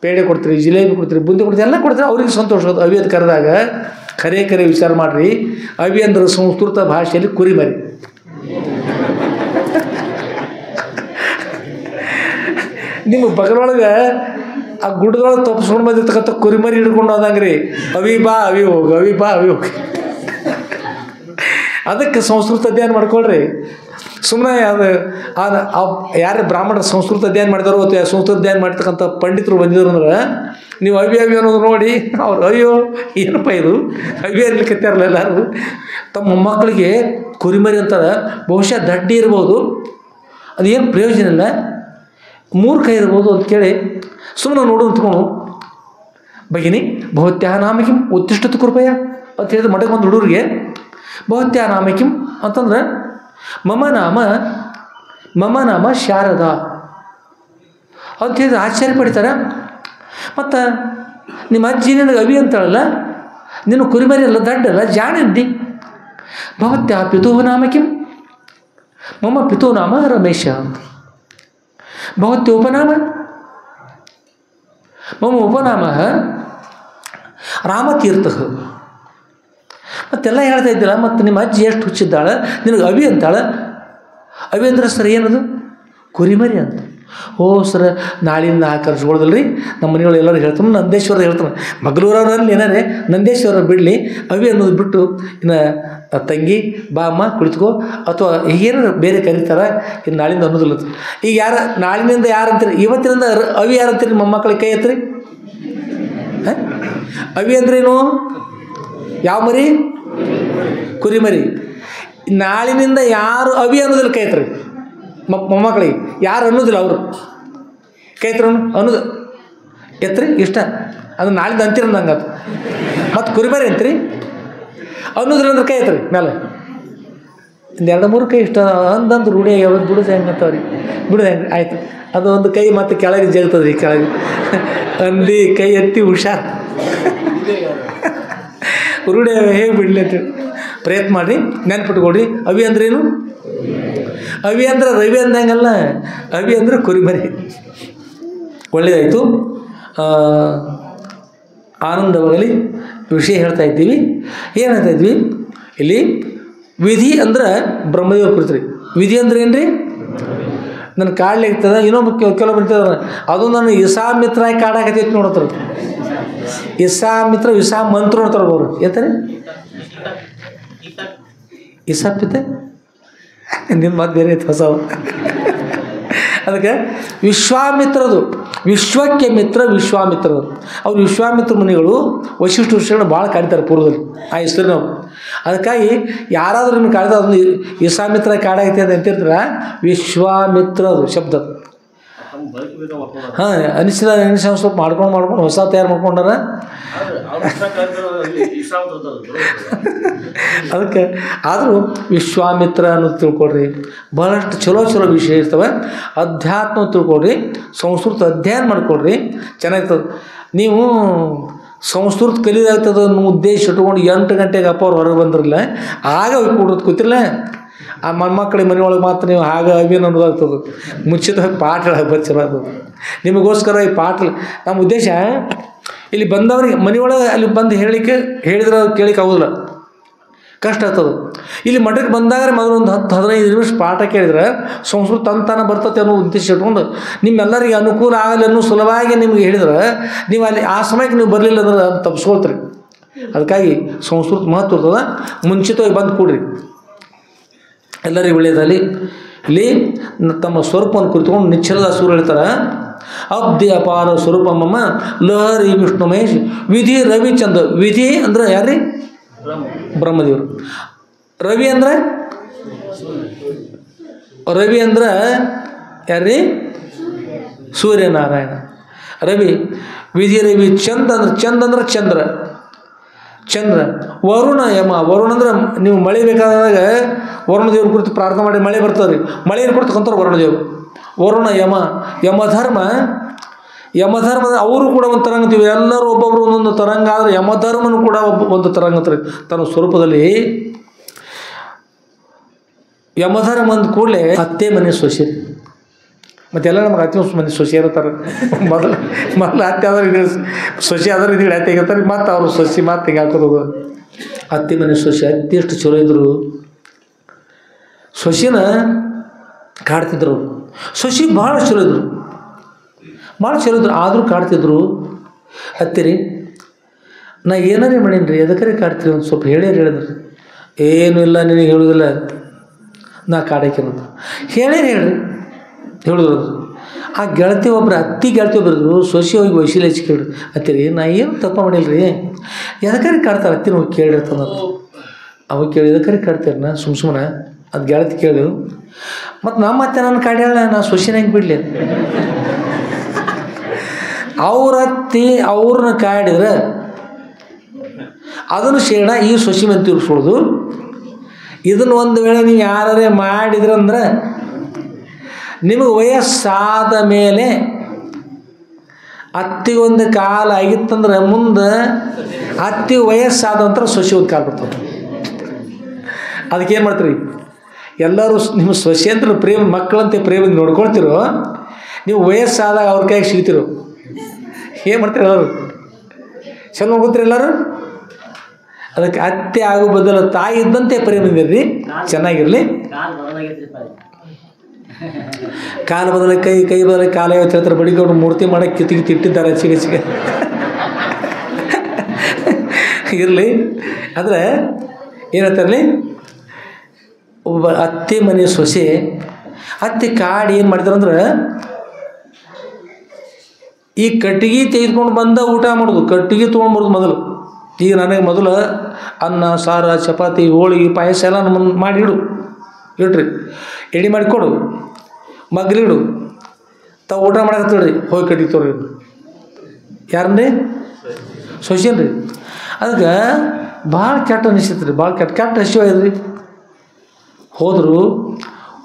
ಪೇಡೆ ಕೊಡ್ತೀರಿ, ಜಿಲೇಬಿ ಕೊಡ್ತೀರಿ, ಬುಂದಿ ಕೊಡ್ತೀರಿ, ಎಲ್ಲ ಕೊಡ್ತೀರಿ. ಅವ್ರಿಗೆ ಸಂತೋಷ. ಅವಿ ಅಂತ ಕರೆದಾಗ ಕರೆ ವಿಚಾರ ಮಾಡಿರಿ. ಅವಿ ಅಂದ್ರೆ ಸಂಸ್ಕೃತ ಭಾಷೆಯಲ್ಲಿ ಕುರಿಮರಿ. ನಿಮ್ಮ ಬಗಲೊಳಗೆ ಆ ಗುಡ್ಡದೊಳಗೆ ತಪ್ಪಿಸ್ಕೊಂಡು ಬಂದಿರ್ತಕ್ಕಂಥ ಕುರಿಮರಿ ಹಿಡ್ಕೊಂಡು ಹೋದಂಗೆ ರೀ. ಅವಿ ಬಾ ಅವಿ ಹೋಗು, ಅವಿ ಬಾ ಅವಿ ಹೋಗಿ. ಅದಕ್ಕೆ ಸಂಸ್ಕೃತ ಅಧ್ಯಯನ ಮಾಡ್ಕೊಳ್ರಿ. ಸುಮ್ಮನೆ ಅದು ಯಾರೇ ಬ್ರಾಹ್ಮಣರು ಸಂಸ್ಕೃತ ಅಧ್ಯಯನ ಮಾಡಿದಾರೋ ಅಥವಾ ಸಂಸ್ಕೃತ ಅಧ್ಯಯನ ಮಾಡ್ತಕ್ಕಂಥ ಪಂಡಿತರು ಬಂದಿದ್ರು ಅಂದ್ರೆ ನೀವು ಅವಿ ಅನ್ನೋದು ನೋಡಿ ಅವ್ರು ಅಯ್ಯೋ ಏನಪ್ಪ ಇದು ಅವಿ ಅನ್ಲಿಕ್ಕತ್ತಾರಲ್ಲ ಎಲ್ಲರೂ. ತಮ್ಮ ಮೊಮ್ಮಕ್ಕಳಿಗೆ ಕುರಿಮರಿ ಅಂತಾರೆ. ಬಹುಶಃ ದಡ್ಡಿ ಇರ್ಬೋದು, ಅದೇನು ಪ್ರಯೋಜನ ಇಲ್ಲ, ಮೂರ್ಖ ಇರ್ಬೋದು ಅಂತ ಕೇಳಿ ಸುಮ್ಮನೆ ನೋಡು ಅಂತ್ಕೊಂಡು ಭಗಿನಿ ಭವತ್ಯಾ ನಾಮಕಿಂ ಉತ್ತಿಷ್ಠತು ಕೃಪಯ ಅಂತ ಹೇಳಿದ್ರೆ ಮಠಕ್ಕೆ ಬಂದು ಹುಡುಗರಿಗೆ ಭವತ್ಯಾ ನಾಮಕಿಂ ಅಂತಂದ್ರೆ ಮಮ ನಾಮ ಶಾರದಾ ಅಂತ ಹೇಳಿದ್ರೆ ಆಶ್ಚರ್ಯ ಪಡಿತಾರೆ. ಮತ್ತು ನಿಮ್ಮ ಅಜ್ಜಿ ನಿನಗೆ ಅವಿ ಅಂತಾಳಲ್ಲ, ನಿನ್ನ ಕುರಿಮರಿ ಅಲ್ಲ, ದಡ್ಡಲ್ಲ, ಜಾಣಿದ್ದಿ. ಭವತ್ಯಾ ಪಿತುಃ ನಾಮ ಕಿಂ? ಮಮ ಪಿತುಃ ನಾಮ ರಮೇಶ. ಭವತ್ಯ ಉಪನಾಮ? ಮಮ ಉಪನಾಮ ರಾಮತೀರ್ಥ. ಮತ್ತೆಲ್ಲ ಹೇಳ್ತಾ ಇದ್ದಿಲ್ಲ. ಮತ್ತು ನಿಮ್ಮ ಅಜ್ಜಿ ಎಷ್ಟು ಹುಚ್ಚಿದ್ದಾಳೆ, ನಿನಗೆ ಅವಿ ಅಂತಾಳೆ. ಅವಿ ಅಂದ್ರೆ ಸರ್ ಏನದು? ಕುರಿಮರಿ ಅಂತ. ಓ ಸರ್, ನಾಳಿಂದ ಕರ್ಸ್ಕೊಳ್ದಲ್ರಿ ನಮ್ಮ ಮನೆಗಳು ಎಲ್ಲರೂ ಹೇಳ್ತಾನೆ. ನಂದೇಶ್ವರ ಹೇಳ್ತಾನೆ, ಮಗಳೂರಲ್ಲಿ ಏನಾರೆ ನಂದೇಶ್ವರ ಬಿಡಲಿ, ಅವಿ ಅನ್ನೋದು ಬಿಟ್ಟು ಇನ್ನು ತಂಗಿ ಬಾ ಅಮ್ಮ ಕುಳಿತುಕೋ ಅಥವಾ ಹೀಗೇನು ಬೇರೆ ಕರೀತಾರೆ. ಇನ್ನು ನಾಳಿಂದ ಅನ್ನೋದಿಲ್ಲ. ಈಗ ಯಾರು ನಾಳಿನಿಂದ ಯಾರು ಅಂತೀರಿ? ಇವತ್ತಿನಿಂದ ಅವಿ ಯಾರು ಅಂತೀರಿ? ಮೊಮ್ಮಕ್ಕಳಿಗೆ ಕೈ ಎತ್ತರಿ. ಅವಿ ಅಂದ್ರೇನು? ಯಾವ ಮರಿ? ಕುರಿಮರಿ. ನಾಳಿನಿಂದ ಯಾರು ಅವಿ ಅನ್ನೋದಿಲ್ಲ ಕೈ ಎತ್ತರಿ. ಮೊಮ್ಮಕ್ಕಳಿಗೆ ಯಾರು ಅನ್ನೋದಿಲ್ಲ, ಅವರು ಕೈ ಎತ್ತರ ಅನ್ನೋದು ಎತ್ತರಿ ಇಷ್ಟ. ಅದು ನಾಳಿಂದ ಅಂತೀರ ನಂಗೆ. ಅದು ಮತ್ತು ಕುರಿಮರಿ ಅಂತೀರಿ ಅನ್ನೋದ್ರಿ ಅಂದ್ರೆ ಕೈ ಎತ್ತರಿ ಮೇಲೆ. ಒಂದು 2-3 ಕೈ ಇಷ್ಟ ಅಂದಂದು ರೂಢಿ ಯಾವ್ದು ಬಿಡೋದು ಹೆಂಗೆ ಅಂತವ್ರಿ. ಬಿಡೋದು ಹೆಂಗೆ ಆಯ್ತು. ಅದು ಒಂದು ಕೈ ಮತ್ತು ಕೆಳಗೆ ಜಗ್ತದ್ರಿ. ಕೆಳಗೆ ಅಂದು ಕೈ ಎತ್ತಿ ಹುಷಾರು. ರೂಢಿ ಹೇಗೆ ಬಿಡಲಿ ಅಂತೇಳಿ ಪ್ರಯತ್ನ ಮಾಡಿರಿ, ನೆನ್ಪಿಟ್ಕೊಡ್ರಿ. ಅವಿ ಅಂದ್ರೇನು? ಅವಿ ಅಂದ್ರೆ ರವಿ ಅಂದಂಗಲ್ಲ, ಅವಿ ಅಂದ್ರೆ ಕುರಿಮರಿ. ಒಳ್ಳೆಯದಾಯಿತು, ಆನಂದವಾಗಲಿ. ವಿಷಯ ಹೇಳ್ತಾ ಇದ್ದೀವಿ. ಏನು ಹೇಳ್ತಾ ಇದ್ವಿ ಇಲ್ಲಿ? ವಿಧಿ ಅಂದ್ರೆ ಬ್ರಹ್ಮದೇವ್ರ ಕುರಿತು. ವಿಧಿ ಅಂದ್ರೆ ಏನು ರೀ? ನನ್ನ ಕಾಡ್ಲಿ ಇರ್ತದ. ಇನ್ನೊಬ್ಬ ಕೆಲವೊಬ್ಬರು ಇರ್ತದ, ಅದು ನಾನು ಇಸಾಮಿತ್ರ ಆಗಿ ಕಾಡಾಕತ್ತೈತಿ ನೋಡ್ತಾರೆ. ಇಸಾಮಿತ್ರ ಮಂತ್ರ ನೋಡ್ತಾರೆ ಅವರು. ಏತಾರೆ ಇಸಾಪಿತೆ ನಿಮ್ಮ ಮಾತು ಬೇರೆ ಐತೆ ಹೊಸ. ಅದಕ್ಕೆ ವಿಶ್ವಾಮಿತ್ರದು, ವಿಶ್ವಕ್ಕೆ ಮಿತ್ರ ವಿಶ್ವಾಮಿತ್ರದು. ಅವ್ರು ವಿಶ್ವಾಮಿತ್ರ ಮುನಿಗಳು ವಶಿಷ್ಠ ಋಷಿಗಳನ್ನ ಭಾಳ ಕಾಡ್ತಾರೆ ಪೂರ್ವದಲ್ಲಿ ಆ ಹೆಸರಿನವ್ರು. ಅದಕ್ಕಾಗಿ ಯಾರಾದರೂ ನಿಮ್ಗೆ ಕಾಡಿದ ಅದನ್ನು ವಿಶ್ವಾಮಿತ್ರ ಕಾಡಾಗೈತೆ ಅಂತ ಅಂತಿರ್ತಾರ, ವಿಶ್ವಾಮಿತ್ರದು ಶಬ್ದ. ಹಾಂ, ಅನಿಸಿದ ಸ್ವಲ್ಪ ಮಾಡ್ಕೊಂಡು ಹೊಸ ತಯಾರು ಮಾಡ್ಕೊಂಡಾರ. ಅದಕ್ಕೆ ಆದರೂ ವಿಶ್ವಾಮಿತ್ರ ಅನ್ನೋದು ತಿಳ್ಕೊಳ್ರಿ. ಭಾಳಷ್ಟು ಚಲೋ ವಿಷಯ ಇರ್ತವೆ. ಅಧ್ಯಾತ್ಮ ತಿಳ್ಕೊಳ್ರಿ, ಸಂಸ್ಕೃತ ಅಧ್ಯಯನ ಮಾಡ್ಕೊಳ್ರಿ, ಚೆನ್ನಾಗಿರ್ತದೆ. ನೀವು ಸಂಸ್ಕೃತ ಕಲಿದಾಗ್ತದೆ ಅನ್ನೋ ಉದ್ದೇಶ ಇಟ್ಕೊಂಡು 8 ಗಂಟೆಗೆ ಅಪ್ಪ ಅವ್ರು ಹೊರಗೆ ಬಂದಿರಲಿಲ್ಲ, ಆಗ ಕೂಡೋದು ಕೂತಿರಲ್ಲ. ಆ ಮೊಮ್ಮಕ್ಕಳಿಗೆ ಮನೆ ಒಳಗೆ ಮಾತ್ರ ನೀವು ಆಗ ಅವೇನು ಅನ್ನೋದಾಗ್ತದೆ. ಮುಚ್ಚಿದವಾಗಿ ಪಾಠ ಹೇಳಕ್ಕೆ ಚಲೋ ಆಗ್ತದೆ. ನಿಮಗೋಸ್ಕರ ಈ ಪಾಠ ನಮ್ಮ ಉದ್ದೇಶ ಇಲ್ಲಿ ಬಂದವ್ರಿಗೆ ಮನೆಯೊಳಗೆ ಅಲ್ಲಿ ಬಂದು ಹೇಳಿದ್ರೆ ಕೇಳಿಕ್ಕೆ ಆಗೋದಿಲ್ಲ, ಕಷ್ಟ ಆಗ್ತದೆ. ಇಲ್ಲಿ ಮಠಕ್ಕೆ ಬಂದಾಗ ಮೊದಲು ಒಂದು 10-15 ನಿಮಿಷ ಪಾಠ ಕೇಳಿದ್ರೆ ಸಂಸ್ಕೃತ ತಂತಾನ ಬರ್ತತೆ ಅನ್ನೋ ಉದ್ದೇಶ ಇಟ್ಕೊಂಡು ನಿಮ್ಮೆಲ್ಲರಿಗೆ ಅನುಕೂಲ ಆಗಲಿ ಅನ್ನೋ ಸುಲಭವಾಗಿ ನಿಮ್ಗೆ ಹೇಳಿದ್ರೆ ನೀವು ಅಲ್ಲಿ ಆ ಸಮಯಕ್ಕೆ ನೀವು ಬರಲಿಲ್ಲ ಅಂದ್ರೆ ಅದು ತಪ್ಪಿಸ್ಕೊಳ್ತೀರಿ. ಅದಕ್ಕಾಗಿ ಸಂಸ್ಕೃತ ಮಹತ್ವ ಇರ್ತದೆ. ಮುಂಚಿತವಾಗಿ ಬಂದು ಕೂಡ್ರಿ, ಎಲ್ಲರಿಗೂ ಒಳ್ಳೆಯದಲ್ಲಿ. ಇಲ್ಲಿ ತಮ್ಮ ಸ್ವರೂಪವನ್ನು ಕುರಿತುಕೊಂಡು ನಿಶ್ಚಲದಾಸರು ಹೇಳ್ತಾರೆ, ಅಬ್ಧಿ ಅಪಾರ ಸ್ವರೂಪಮ್ಮ ಲಹರಿ ವಿಷ್ಣು ಮಹೇಶ್ ವಿಧಿ ರವಿಚಂದ್ರ. ವಿಧಿ ಅಂದ್ರೆ ಯಾರ್ರೀ? ಬ್ರಹ್ಮದೇವರು. ರವಿ ಅಂದ್ರೆ ಯಾರ್ರೀ? ಸೂರ್ಯನಾರಾಯಣ. ರವಿ ವಿಧಿ ರವಿ. ಚಂದ್ರ ಅಂದ್ರೆ ಚಂದ್ರ. ವರುಣ ಯಮ. ವರುಣ ಅಂದ್ರೆ ನೀವು ಮಳೆ ಬೇಕಾದಾಗ ವರುಣದೇವ್ರ ಕುರಿತು ಪ್ರಾರ್ಥನೆ ಮಾಡಿ ಮಳೆ ಬರ್ತದೆ ರೀ. ಮಳೆಯನ್ನು ಕೊಡ್ತಕ್ಕಂಥವ್ರು ವರುಣದೇವರು. ವರುಣ ಯಮ. ಯಮಧರ್ಮ ಅವರು ಕೂಡ ಒಂದು ತರಂಗ ಅಂತೀವಿ. ಎಲ್ಲರೂ ಒಬ್ಬೊಬ್ಬರು ಒಂದೊಂದು ತರಂಗ. ಆದರೆ ಯಮಧರ್ಮನು ಕೂಡ ಒಂದು ತರಂಗ ಅಂತಾರೆ ತನ್ನ ಸ್ವರೂಪದಲ್ಲಿ. ಯಮಧರ್ಮ ಅಂದ ಕೂಡಲೇ ಅತ್ತೆ ಮನೆ ಸೊಸೆ. ಮತ್ತೆಲ್ಲ ನಮ್ಗೆ ಅತ್ತೆ ಮನೆ ಸೊಸೆ ಇರ್ತಾರೆ. ಮೊದಲು ಅತ್ತೆ ಆದ್ರೆ ಸೊಸೆ ಆದ್ರೆ ಇದು ಅತ್ತೆ ಆಗಿರ್ತಾರೆ. ಮತ್ತು ಅವರು ಸೊಸೆ ಮತ್ತೆ ಹಿಂಗೆ ಹಾಕೋದು. ಅತ್ತೆ ಮನೆ ಸೊಸೆ ಅತ್ತೆ ಎಷ್ಟು ಚಲೋ ಇದ್ರು. ಸೊಸೆನ ಕಾಡ್ತಿದ್ರು. ಸೊಸೆ ಭಾಳ ಚಲೋ ಇದ್ರು. ಆದರೂ ಕಾಡ್ತಿದ್ರು. ಹತ್ತಿರಿ ನಾ ಏನಾರೇ ಮಾಡೀನಿ ರೀ, ಎದಕ್ಕರೆ ಕಾಡ್ತೀರಿ ಒಂದು ಸ್ವಲ್ಪ ಹೇಳಿದ್ರಿ. ಏನೂ ಇಲ್ಲ, ನಿನಗೆ ಹೇಳೋದಿಲ್ಲ, ನಾ ಕಾಡಕ್ಕೆ ಅನ್ನೋದು ಹೇಳ್ರಿ ಹೇಳೋದು. ಆ ಗೆಳತಿ ಒಬ್ಬರು ಗೆಳತಿ ಒಬ್ಬರು ಸೊಸೆ ಹೋಗಿ ವಯಸ್ಸಿಲ್ಲ ಹೆಚ್ಚು ಕೇಳ್ರಿ. ಹತ್ತಿರಿ ನಾ ಏನು ತಪ್ಪ ಮಾಡಿಲ್ಲ ರೀ, ಎದಕ್ಕರೆ ಕಾಡ್ತಾರೆ ಹತ್ತಿನ ಹೋಗಿ ಕೇಳಿರ್ತಾನ. ಅವಾಗ ಕೇಳಿ ಎದಕ್ಕರೆ ಕಾಡ್ತೀರಿ ನಾ ಸುಮ್ಮನೆ ಅದು ಗೆಳತಿ ಕೇಳು. ಮತ್ತು ಮತ್ತೆ ನಾನು ಕಾಡ್ಯಾಳ, ನಾ ಸೊಸೆನ ಹೆಂಗೆ ಬಿಡಲಿ? ಅವ್ರ ಹತ್ತಿ ಅವ್ರನ್ನ ಕಾಡಿದ್ರೆ ಅದನ್ನು ಶೇಣ ಈ ಸೊಸೆ ಮೇಲೆ ತಿರ್ಗಿಸೋದು. ಇದನ್ನು ಒಂದು ವೇಳೆ ನೀವು ಯಾರೇ ಮಾಡಿದ್ರಂದ್ರೆ ನಿಮಗೆ ವಯಸ್ಸಾದ ಮೇಲೆ ಅತ್ತಿಗೊಂದು ಕಾಲ ಆಗಿತ್ತಂದ್ರೆ ಮುಂದೆ ಅತ್ತಿ ವಯಸ್ಸಾದ ನಂತರ ಸೊಸೆ ಒಂದು ಕಾಲು ಬರ್ತದೆ. ಅದಕ್ಕೇನು ಮಾಡ್ತೀರಿ? ಎಲ್ಲರೂ ನಿಮ್ಮ ಸೊಸೆ ಅಂತ ಪ್ರೇಮ ಮಕ್ಕಳಂತೆ ಪ್ರೇಮ ನೋಡ್ಕೊಳ್ತಿರೋ, ನೀವು ವಯಸ್ಸಾದಾಗ ಅವ್ರ ಕೈಗೆ ಸಿಗ್ತಿರೋ. ಏನು ಮಾಡ್ತೀರಿ? ಎಲ್ಲರೂ ಚಲೋ ನೋಡ್ಕೊತೀರಿ ಎಲ್ಲರೂ. ಅದಕ್ಕೆ ಅತ್ತೆ ಆಗೋ ಬದಲು ತಾಯಿ ಇದ್ದಂತೆ ಪ್ರೇಮ ಇದ್ದೀರಿ. ಚೆನ್ನಾಗಿರಲಿ. ಕಾಲು ಬದಲ ಕೈ ಬದಲ ಕಾಲ ಹೇಳ್ತಾರೆ. ಬಡಿಗೌಡ ಮೂರ್ತಿ ಮಾಡಕ್ಕೆ ಕಿತ್ತಿಗೆ ಇಟ್ಟಿದ್ದಾರೆ ಚಿಗೆ ಇರಲಿ. ಆದರೆ ಏನಂತಾರಲಿ, ಒಬ್ಬ ಅತ್ತೆ ಮನೆ ಸೊಸೆ ಅತ್ತೆ ಕಾಡಿ ಏನು ಮಾಡಿದಾರಂದ್ರೆ ಈ ಕಟ್ಟಿಗೆ ತೆಗೆದುಕೊಂಡು ಬಂದ ಊಟ ಮಾಡೋದು. ಕಟ್ಟಿಗೆ ತೊಗೊಂಡ್ಬರೋದು ಮೊದಲು. ಈಗ ನನಗೆ ಮೊದಲು ಅನ್ನ ಸಾರು ಚಪಾತಿ ಹೋಳಿಗೆ ಪಾಯಸ ಎಲ್ಲ ನಮ್ಮ ಮಾಡಿಡು ಇಡ್ರಿ, ಎಡಿ ಮಾಡಿಕೊಡು, ಮಗ್ಲಿಡು, ತಾವು ಊಟ ಮಾಡಕತ್ತೇಳ್ರಿ. ಹೋಗಿ ಕಟ್ಟಿಗೆ ತೋರಿ. ಯಾರನ್ರಿ? ಸೊಸೆನ್ರಿ. ಅದಕ್ಕೆ ಭಾಳ ಕೆಟ್ಟ ಅನಿಸ್ತೈತೆ ರೀ. ಭಾಳ ಕೆಟ್ಟ ಹಸಿವಾಗ್ಯದ್ರಿ.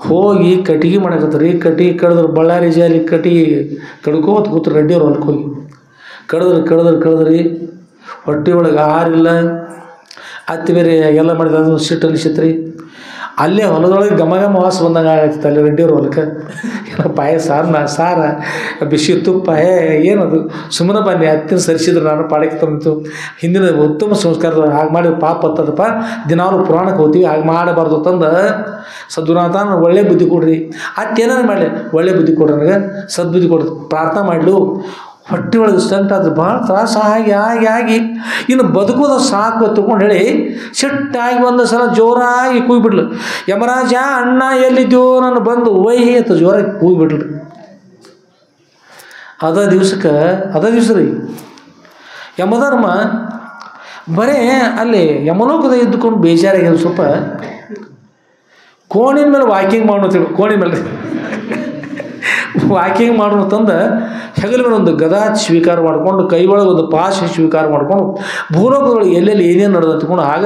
ಹೋಗಿ ಕಟ್ಟಿಗೆ ಮಾಡಕತ್ತೀರಿ. ಕಟ್ಟಿಗೆ ಕಡಿದ್ರು ಬಳ್ಳಾರಿ ಜಾಲಿ ಕಟ್ಟಿಗೆ ಕಡ್ಕೋತ ಕೂತ್ರು ರೆಡ್ಡಿಯವ್ರು ಹೊಲಕ್ಕೆ ಹೋಗಿ ಕಡಿದ್ರಿ. ಹೊಟ್ಟೆ ಒಳಗೆ ಆಹಾರಿಲ್ಲ. ಅತ್ತಿ ಬೇರೆ ಎಲ್ಲ ಮಾಡಿದ ಅದು ಸಿಟ್ಟಲ್ಲಿ ಸಿತ್ರಿ ಅಲ್ಲೇ ಹೊಲದೊಳಗೆ ಘಮ ಘಮ ವಾಸ ಬಂದಂಗೆ ಆಗತ್ತಿತ್ತು ಅಲ್ಲಿ ರೆಡ್ಡಿಯವ್ರ ಹೊಲಕ್ಕೆ ಏನೋ ಪಾಯಸ ಅನ್ನ ಸಾರ ಬಿಸಿ ತುಪ್ಪ ಏನದು ಸುಮ್ಮನೆ ಬನ್ನಿ ಹತ್ತಿನ ಸರಿಸಿದ್ರು ನಾನು ಪಾಡಕ್ಕೆ ತಂತು ಹಿಂದಿನ ಉತ್ತಮ ಸಂಸ್ಕಾರದ ಹಾಗೆ ಮಾಡಿ ಪಾಪ ಹತ್ತದಪ್ಪ ದಿನಾಲು ಪುರಾಣಕ್ಕೆ ಹೋಗ್ತೀವಿ ಹಾಗೆ ಮಾಡಬಾರ್ದು ತಂದು ಸದ್ಗುರುನಾಥ ಒಳ್ಳೆ ಬುದ್ಧಿ ಕೊಡ್ರಿ ಅತ್ತೇನಾರು ಮಾಡಲಿ ಒಳ್ಳೆ ಬುದ್ಧಿ ಕೊಡ್ರಿ ನನಗೆ ಸದ್ಬುದ್ಧಿ ಕೊಡ್ರಿ ಪ್ರಾರ್ಥನೆ ಮಾಡಲು ಹೊಟ್ಟೆ ಒಳಗೆ ಸ್ಟಂಟಾದ್ರೆ ಭಾಳ ತ್ರಾಸ ಆಗಿ ಇನ್ನು ಬದುಕೋದು ಸಾಕು ತಗೊಂಡು ಹೇಳಿ ಸಿಟ್ಟಾಗಿ ಒಂದು ಸಲ ಜೋರಾಗಿ ಕೂಗಿಬಿಡ್ಲು ಯಮರಾಜ ಅಣ್ಣ ಎಲ್ಲಿದ್ಯೋ ನಾನು ಬಂದು ಒಯ್ಯಿ ಅಂತ ಜೋರಾಗಿ ಕೂಗಿಬಿಡ್ಲು ಅದ ದಿವ್ಸ ರೀ ಯಮಧರ್ಮ ಬರೇ ಅಲ್ಲಿ ಯಮಲೋಕದ ಇದ್ದುಕೊಂಡು ಬೇಜಾರಾಗಿ ಸ್ವಲ್ಪ ಕೋಣಿನ ಮೇಲೆ ವಾಕಿಂಗ್ ಮಾಡೋದು ಕೋಣಿ ಮೇಲೆ ವಾಕಿಂಗ್ ಮಾಡೋಣ ತಂದು ಹೆಗಲಿಗೆ ಒಂದು ಗದಾ ಸ್ವೀಕಾರ ಮಾಡಿಕೊಂಡು ಕೈ ಒಳಗೆ ಒಂದು ಪಾಶ ಸ್ವೀಕಾರ ಮಾಡಿಕೊಂಡು ಭೂಲೋಕದೊಳಗೆ ಎಲ್ಲೆಲ್ಲಿ ಏನೇನು ನಡೆದು ಅಂತ್ಕೊಂಡು ಆಗ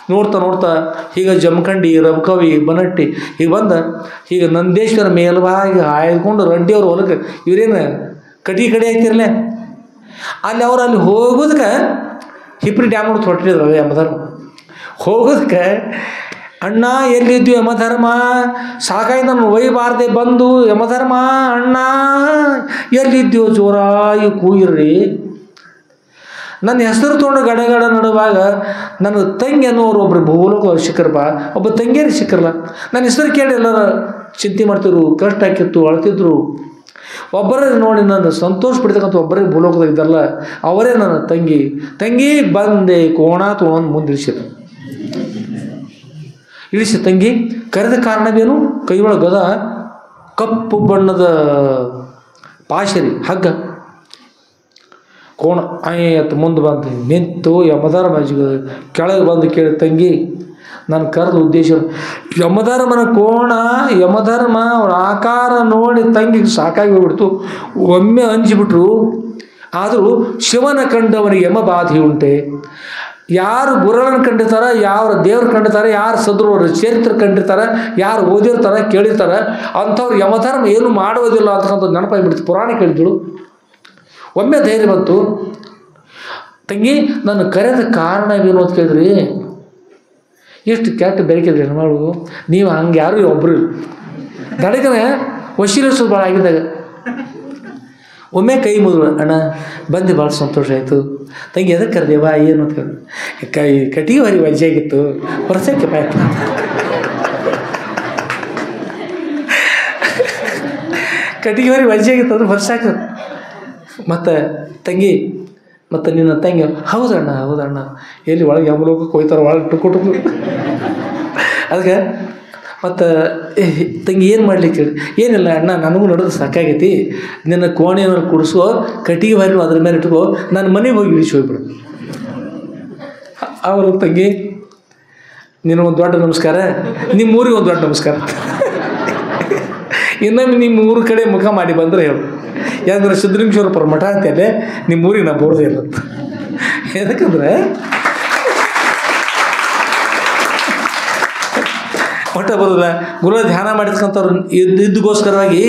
ನೋಡ್ತಾ ಹೀಗೆ ಜಮಖಂಡಿ ರಬಕವಿ ಬನಟ್ಟಿ ಹೀಗೆ ಬಂದು ಹೀಗೆ ನಂದೇಶ್ವರ ಮೇಲ್ವಾಗಿ ಹಾಯ್ಕೊಂಡು ರೆಡ್ಡಿಯವ್ರ ಹೊಲಕ್ಕೆ ಇವರೇನು ಕಡೆ ಆಗ್ತಿರಲೇ ಅಲ್ಲಿ ಹೋಗೋದಕ್ಕೆ ಹಿಪ್ರಿ ಡ್ಯಾಮ್ ನೋಡಿ ಹೊಟ್ಟಿದ್ರು ಯಮಧರ್ಮ ಹೋಗೋದಕ್ಕೆ ಅಣ್ಣ ಎಲ್ಲಿದ್ವಿ ಯಮಧರ್ಮ ಸಾಕಾಗಿ ನಾನು ಒಯ್ಯಬಾರ್ದೆ ಬಂದು ಯಮಧರ್ಮ ಅಣ್ಣ ಎಲ್ಲಿದ್ಯೋ ಜೋರಾಗಿ ಕೂಗಿರ್ರಿ ನನ್ನ ಹೆಸರು ತೊಗೊಂಡು ಗಡಗಡ ನಡುವಾಗ ನನ್ನ ತಂಗಿ ಅನ್ನೋರು ಒಬ್ಬರು ಭೂಲೋಕ ಸಿಕ್ಕರಪ್ಪ ಒಬ್ಬ ತಂಗಿಯರು ಸಿಕ್ಕರಲ್ಲ ನನ್ನ ಹೆಸರು ಕೇಳಿ ಎಲ್ಲರ ಚಿಂತೆ ಮಾಡ್ತಿದ್ರು ಕಷ್ಟ ಹಾಕಿತ್ತು ಅಳ್ತಿದ್ರು ಒಬ್ಬರೇ ನೋಡಿ ನಾನು ಸಂತೋಷ ಪಡ್ತಕ್ಕಂಥ ಒಬ್ಬರೇ ಭೂಲೋಕದಾಗ ಇದ್ದಾರಲ್ಲ ಅವರೇ ನನ್ನ ತಂಗಿ ಬಂದೆ ಕೋಣ ತೊಗೊಂಡು ಮುಂದಿಳಿಸಿದ್ರು ಇಳಿಸಿ ತಂಗಿ ಕರೆದ ಕಾರಣವೇನು ಕೈಯೊಳಗೆ ಗದ ಕಪ್ಪು ಬಣ್ಣದ ಪಾಶರಿ ಹಗ್ಗ ಕೋಣ ಅತ್ ಮುಂದೆ ಬಂದು ನಿಂತು ಯಮಧರ್ಮ ಕೆಳಗೆ ಬಂದು ಕೇಳಿ ತಂಗಿ ನಾನು ಕರೆದ ಉದ್ದೇಶ ಯಮಧರ್ಮನ ಕೋಣ ಯಮಧರ್ಮ ಅವ್ರ ಆಕಾರ ನೋಡಿ ತಂಗಿಗೆ ಸಾಕಾಗಿ ಹೋಗ್ಬಿಡ್ತು ಒಮ್ಮೆ ಅಂಜಿಬಿಟ್ರು ಆದರೂ ಶಿವನ ಕಂಡವನಿಗೆ ಯಮಬಾಧೆ ಉಂಟೆ ಯಾರು ಗುರುಗಳನ್ನು ಕಂಡಿರ್ತಾರೆ ಯಾರು ದೇವ್ರು ಕಂಡಿರ್ತಾರೆ ಯಾರು ಸದ್ರವ್ರ ಚರಿತ್ರೆ ಕಂಡಿರ್ತಾರೆ ಯಾರು ಓದಿರ್ತಾರೆ ಕೇಳಿರ್ತಾರೆ ಅಂಥವ್ರು ಯಮಧರ್ಮ ಏನು ಮಾಡೋದಿಲ್ಲ ಅಂತಕ್ಕಂಥ ನೆನಪಾಗಿಬಿಡ್ತು ಪುರಾಣ ಕೇಳಿದಳು ಒಮ್ಮೆ ಧೈರ್ಯ ಬಂತು ತಂಗಿ ನಾನು ಕರೆದ ಕಾರಣವೇನು ಅಂತ ಕೇಳಿದ್ರಿ ಎಷ್ಟು ಕೆಟ್ಟ ಬೆರಕಿದ್ರಿ ಹೆಣ್ಮಗಳು ನೀವು ಹಂಗೆ ಯಾರು ಒಬ್ಬರು ದಡಗನೆ ವಶೀಲೇಶ್ವರ ಭಾಳ ಆಗಿದ್ದಾಗ ಒಮ್ಮೆ ಕೈ ಮುಗಿದು ಅಣ್ಣ ಬಂದು ಭಾಳ ಸಂತೋಷ ಆಯಿತು ತಂಗಿ ಎದಕ್ಕೆ ಕರೆದೇವಾ ಏನು ಅಂತ ಹೇಳಿ ಕಟಿಗೆ ಹರಿ ವಜ್ಜೆ ಆಗಿತ್ತು ವರ್ಷಕ್ಕೆ ಆಯ್ತು ಕಟಿಗೆ ಹರಿ ವಜ್ಜೆ ಆಗಿತ್ತು ಅಂದ್ರೆ ವರ್ಷ ಆಗ್ತದೆ ಮತ್ತು ತಂಗಿ ಮತ್ತು ನಿನ್ನ ತಂಗಿ ಹೌದಣ್ಣ ಎಲ್ಲಿ ಒಳಗೆ ಯಮಲೋಕಕ್ಕೆ ಹೋಯ್ತಾರೆ ಒಳಗೆ ಟುಕು ಅದಕ್ಕೆ ಮತ್ತು ತಂಗಿ ಏನು ಮಾಡ್ಲಿಕ್ಕೆ ಹೇಳಿ ಏನಿಲ್ಲ ಅಣ್ಣ ನನಗೂ ನಡೆದು ಸಾಕಾಗೈತಿ ನಿನ್ನ ಕೋಣೆಯನ್ನು ಕುಡಿಸೋ ಕಟ್ಟಿಗೆ ಬಾರಿ ಅದ್ರ ಮೇಲೆ ಇಟ್ಕೋ ನಾನು ಮನೆಗೆ ಹೋಗಿ ಇಳಿಸಿ ಹೋಗ್ಬಿಡು ಅವರು ತಂಗಿ ನಿನಗೊಂದು ದೊಡ್ಡ ನಮಸ್ಕಾರ ನಿಮ್ಮ ಊರಿಗೆ ಒಂದು ದೊಡ್ಡ ನಮಸ್ಕಾರ ಇನ್ನೊಮ್ಮೆ ನಿಮ್ಮ ಊರ ಕಡೆ ಮುಖ ಮಾಡಿ ಬಂದರೆ ಹೇಳು ಯಾಕಂದ್ರೆ ಸಿದ್ಧಲಿಂಗೇಶ್ವರ ಮಠ ಅಂತೇಳಿ ನಿಮ್ಮ ಊರಿಗೆ ನಾನು ಬೋರ್ದೇ ಇಲ್ಲ ಯಾಕಂದ್ರೆ ಹೊಟ್ಟೆ ಬರೋದಿಲ್ಲ ಗುರು ಧ್ಯಾನ ಮಾಡಿದ್ಕಂಥವ್ರು ಇದ್ದಗೋಸ್ಕರವಾಗಿ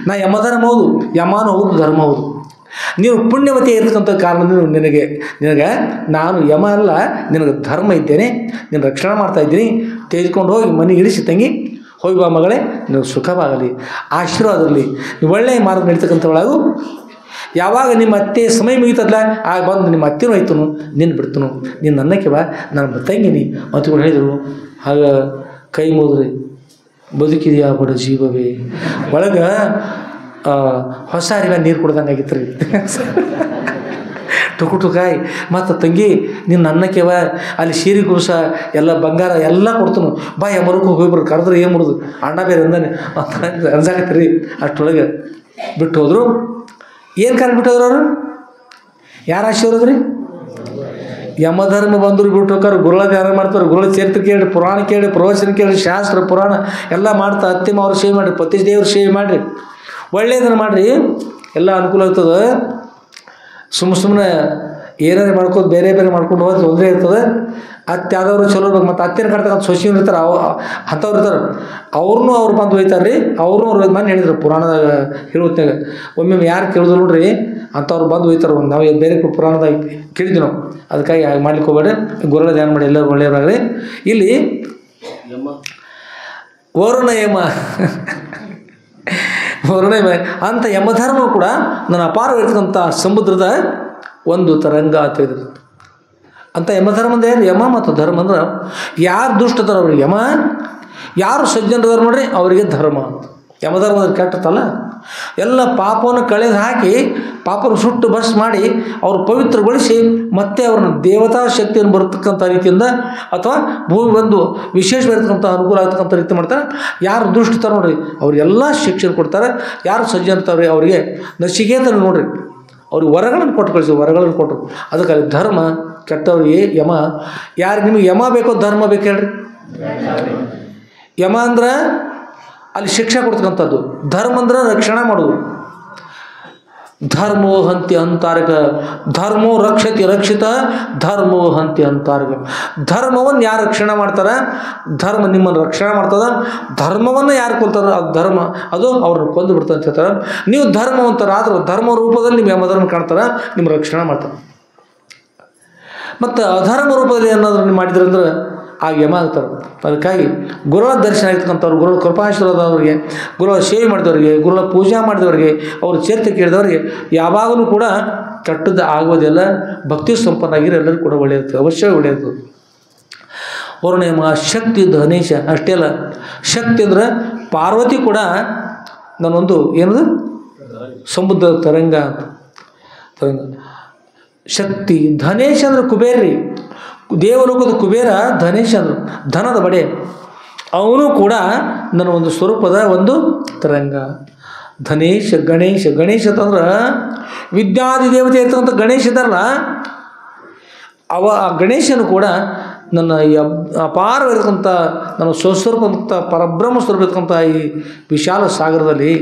ನಾ ಯಮಧರ್ಮ ಹೌದು ಯಮಾನು ಹೌದು ಧರ್ಮ ಹೌದು ನೀವು ಪುಣ್ಯವತಿ ಇರ್ತಕ್ಕಂಥ ಕಾರಣದಿಂದ ನಿನಗೆ ನಾನು ಯಮ ಅಲ್ಲ ನಿನಗೆ ಧರ್ಮ ಇದ್ದೇನೆ ನೀನು ರಕ್ಷಣೆ ಮಾಡ್ತಾ ಇದ್ದೀನಿ ತೆಗೆದುಕೊಂಡು ಹೋಗಿ ಮನೆಗೆ ಇಳಿಸಿ ತಂಗಿ ಹೋಗಿ ಬಾ ಮಗಳೇ ನಿನಗೆ ಸುಖವಾಗಲಿ ಆಶೀರ್ವಾದರಲಿ ನೀವು ಒಳ್ಳೆಯ ಮಾರ್ಗ ನಡೀತಕ್ಕಂಥವಳಾಗು ಯಾವಾಗ ನಿಮ್ಮ ಅತ್ತೆ ಸಮಯ ಮುಗಿತದಲ್ಲ ಆಗ ಬಂದು ನಿಮ್ಮ ಅತ್ತೆನೂ ಆಯ್ತನು ನಿನ್ನ ಬಿಡ್ತನು ನೀನು ನನ್ನಕ್ಕೆ ಬಾ ನಾನು ತಂಗಿನಿ ಅಂತಕೊಂಡು ಹೇಳಿದರು ಆಗ ಕೈ ಮುದ್ರಿ ಬದುಕಿದೆಯಾ ಬಡ ಜೀವವೇ ಒಳಗೆ ಹೊಸ ಅರಿವ ನೀರು ಕುಡ್ದಂಗೆ ಆಗಿತ್ತು ರೀ ಟುಕಾಯಿ ಮತ್ತು ತಂಗಿ ನೀನು ನನ್ನಕ್ಕೆವ ಅಲ್ಲಿ ಸೀರೆ ಕುರುಸ ಎಲ್ಲ ಬಂಗಾರ ಎಲ್ಲ ಕೊಡ್ತನು ಬಾ ಯಮರಕ್ಕೂ ಹೋಗ್ಬರು ಕರೆದ್ರೆ ಏನು ಮುರಿದು ಅಣ್ಣ ಬೇರೆ ಅಂದಾನೆ ಅನ್ಸಾಕತ್ತಿ ರೀ ಅಷ್ಟೊಳಗೆ ಬಿಟ್ಟು ಹೋದರು ಏನು ಕಾರಣ ಬಿಟ್ಟು ಹೋದ್ರು ಅವರು ಯಾರು ಆಶೀರ್ವಾದ ರೀ ಯಮಧರ್ಮ ಬಂದರು ಬಿಟ್ಟು ಹೋಗಾರ ಗುರುಳ ಧ್ಯಾನ ಮಾಡ್ತಾರೆ ಗುರುಳ ಚರಿತ್ರೆ ಕೇಳಿ ಪುರಾಣ ಕೇಳಿ ಪ್ರವಚನ ಕೇಳಿ ಶಾಸ್ತ್ರ ಪುರಾಣ ಎಲ್ಲ ಮಾಡ್ತಾ ಅತ್ತಿಮ ಅವ್ರು ಸೇವೆ ಮಾಡಿರಿ ಪತಿ ದೇವ್ರ ಸೇವೆ ಮಾಡಿರಿ ಒಳ್ಳೆಯದನ್ನು ಮಾಡಿರಿ ಎಲ್ಲ ಅನುಕೂಲ ಆಗ್ತದೆ ಸುಮ್ಮನೆ ಏನಾರು ಮಾಡ್ಕೊಂಡು ಬೇರೆ ಬೇರೆ ಮಾಡ್ಕೊಂಡು ಹೋದ್ರೆ ತೊಂದರೆ ಇರ್ತದೆ. ಅತ್ತೆ ಯಾವ್ದವ್ರು ಚಲೋ ಇರ್ಬೇಕು, ಮತ್ತು ಅತ್ತೆನ ಕಟ್ತಕ್ಕಂಥ ಸೊಸಿಯವ್ರು ಇರ್ತಾರೆ, ಅಂಥವ್ರು ಇರ್ತಾರೆ, ಅವ್ರನ್ನೂ ಅವ್ರು ಬಂದು ಒಯ್ತಾರೆ ರೀ. ಅವ್ರನ್ನೂ ಮನೆ ಹೇಳಿದ್ರು ಪುರಾಣದಾಗ ಹೇಳುತ್ತಾಗ, ಒಮ್ಮೆ ಯಾರು ಕೇಳಿದ್ರು ನೋಡ್ರಿ ಅಂಥವ್ರು ಬಂದು ಒಯ್ತಾರೆ. ಒಂದು ನಾವು ಬೇರೆ ಪುರಾಣದಾಗ ಕೇಳಿದ್ವಿ ನಾವು. ಅದಕ್ಕಾಗಿ ಹಾಗೆ ಮಾಡ್ಲಿಕ್ಕೆ ಹೋಗ್ಬೇಡಿ, ಗುರುಗಳ ಧ್ಯಾನ ಮಾಡಿ, ಎಲ್ಲರೂ ಒಳ್ಳೆಯವ್ರಾಗ್ರಿ. ಇಲ್ಲಿ ವರುಣ ಯಮ ವರುಣ ಯಮ ಅಂಥ ಯಮಧರ್ಮವು ಕೂಡ ನನ್ನ ಅಪಾರವಾಗಿರ್ತಕ್ಕಂಥ ಸಮುದ್ರದ ಒಂದು ತರಂಗ ಅಂತ ಹೇಳಿದ್ರು. ಅಂತ ಯಮಧರ್ಮ ಅಂದ್ರೆ ಏನು? ಯಮ ಮತ್ತು ಧರ್ಮ ಅಂದ್ರೆ ಯಾರು ದುಷ್ಟದಾರ ಅವ್ರಿಗೆ ಯಮ, ಯಾರು ಸಜ್ಜನರದಾರ ನೋಡ್ರಿ ಅವರಿಗೆ ಧರ್ಮ ಅಂತ. ಯಮಧರ್ಮ ಅಂದ್ರೆ ಕೆಟ್ಟತ್ತಲ್ಲ, ಎಲ್ಲ ಪಾಪವನ್ನು ಕಳೆದು ಹಾಕಿ ಪಾಪನ ಸುಟ್ಟು ಬಸ್ ಮಾಡಿ ಅವರು ಪವಿತ್ರಗೊಳಿಸಿ ಮತ್ತೆ ಅವ್ರನ್ನ ದೇವತಾ ಶಕ್ತಿಯನ್ನು ಬರತಕ್ಕಂಥ ರೀತಿಯಿಂದ ಅಥವಾ ಭೂಮಿ ಬಂದು ವಿಶೇಷವಾಗಿರ್ತಕ್ಕಂಥ ಅನುಕೂಲ ಆಗ್ತಕ್ಕಂಥ ರೀತಿ ಮಾಡ್ತಾರೆ. ಯಾರು ದುಷ್ಟತಾರ ನೋಡ್ರಿ ಅವ್ರಿಗೆಲ್ಲ ಶಿಕ್ಷೆ ಕೊಡ್ತಾರೆ. ಯಾರು ಸಜ್ಜನತಾವ್ರಿ ಅವರಿಗೆ ನಚಿಕೇತನ ನೋಡ್ರಿ ಅವ್ರಿಗೆ ವರಗಳನ್ನು ಕೊಟ್ಟು ಕಳಿಸಿ, ವರಗಳನ್ನು ಕೊಟ್ಟರು. ಅದಕ್ಕೆ ಅಲ್ಲಿ ಧರ್ಮ ಕೆಟ್ಟವ್ರಿಗೆ ಯಮ. ಯಾರು ನಿಮಗೆ ಯಮ ಬೇಕೋ ಧರ್ಮ ಬೇಕು ಹೇಳ್ರಿ. ಯಮ ಅಂದ್ರೆ ಅಲ್ಲಿ ಶಿಕ್ಷೆ ಕೊಡ್ತಕ್ಕಂಥದ್ದು, ಧರ್ಮ ಅಂದ್ರೆ ರಕ್ಷಣೆ ಮಾಡೋದು. ಧರ್ಮೋ ಹಂತಿ ಅಂತಾರ್ಗ, ಧರ್ಮೋ ರಕ್ಷತಿ ರಕ್ಷಿತ, ಧರ್ಮೋ ಹಂತಿ ಅಂತಾರ್ಗ. ಧರ್ಮವನ್ನು ಯಾರು ರಕ್ಷಣೆ ಮಾಡ್ತಾರೆ, ಧರ್ಮ ನಿಮ್ಮನ್ನು ರಕ್ಷಣೆ ಮಾಡ್ತದ. ಧರ್ಮವನ್ನು ಯಾರು ಕೊಲ್ತಾರೆ, ಅದು ಧರ್ಮ ಅದು ಅವ್ರನ್ನ ಕೊಂದು ಬಿಡ್ತದೆ ಅಂತ ಹೇಳ್ತಾರೆ. ನೀವು ಧರ್ಮವಂತರ ಆದ್ರೆ ಧರ್ಮ ರೂಪದಲ್ಲಿ ನಿಮ್ಮ ಯಮಧರ್ಮ ಕಾಣ್ತಾರೆ, ನಿಮ್ಮ ರಕ್ಷಣೆ ಮಾಡ್ತಾರೆ. ಮತ್ತು ಅಧರ್ಮ ರೂಪದಲ್ಲಿ ಏನಾದರೂ ನೀವು ಮಾಡಿದ್ರೆ ಅಂದ್ರೆ ಆ ಯಮ ಆಗ್ತಾರೆ. ಅದಕ್ಕಾಗಿ ಗುರುಗಳ ದರ್ಶನ ಆಗಿರ್ತಕ್ಕಂಥವ್ರು, ಗುರುಗಳ ಕೃಪಾಶೀರ್ವಾದವರಿಗೆ, ಗುರುಗಳ ಸೇವೆ ಮಾಡಿದವರಿಗೆ, ಗುರುಗಳ ಪೂಜಾ ಮಾಡಿದವರಿಗೆ, ಅವ್ರ ಚೇರ್ತೆ ಕೇಳಿದವರಿಗೆ ಯಾವಾಗಲೂ ಕೂಡ ಕೆಟ್ಟದ್ದು ಆಗೋದಿಲ್ಲ. ಭಕ್ತಿ ಸಂಪನ್ನಾಗಿರೋ ಎಲ್ಲರಿಗೂ ಕೂಡ ಒಳ್ಳೆಯದು, ಅವಶ್ಯ ಒಳ್ಳೆಯದು. ವರುಣೇಮ ಶಕ್ತಿ ಧನೇಶ ಅಷ್ಟೇ ಅಲ್ಲ, ಶಕ್ತಿ ಅಂದ್ರೆ ಪಾರ್ವತಿ ಕೂಡ ನಾನೊಂದು ಏನದು ಸಮುದ್ರ ತರಂಗ ಅಂತ. ತರಂಗ ಶಕ್ತಿ. ಧನೇಶ ಅಂದ್ರೆ ಕುಬೇರ್ರಿ, ದೇವಲೋಕದ ಕುಬೇರ ಧನೇಶ ಅಂದರು, ಧನದ ಬಡೆ. ಅವನು ಕೂಡ ನನ್ನ ಒಂದು ಸ್ವರೂಪದ ಒಂದು ತರಂಗ. ಧನೇಶ ಗಣೇಶ. ಗಣೇಶ ಅಂತಂದ್ರೆ ವಿದ್ಯಾದಿ ದೇವತೆ ಇರ್ತಕ್ಕಂಥ ಗಣೇಶ ಇದ್ದಾರಲ್ಲ, ಆ ಗಣೇಶನು ಕೂಡ ನನ್ನ ಅಪಾರವಿರ್ತಕ್ಕಂಥ ನನ್ನ ಸ್ವಸ್ವರೂಪ ಅಂತ ಪರಬ್ರಹ್ಮ ಸ್ವರೂಪ ಇರ್ತಕ್ಕಂಥ ಈ ವಿಶಾಲ ಸಾಗರದಲ್ಲಿ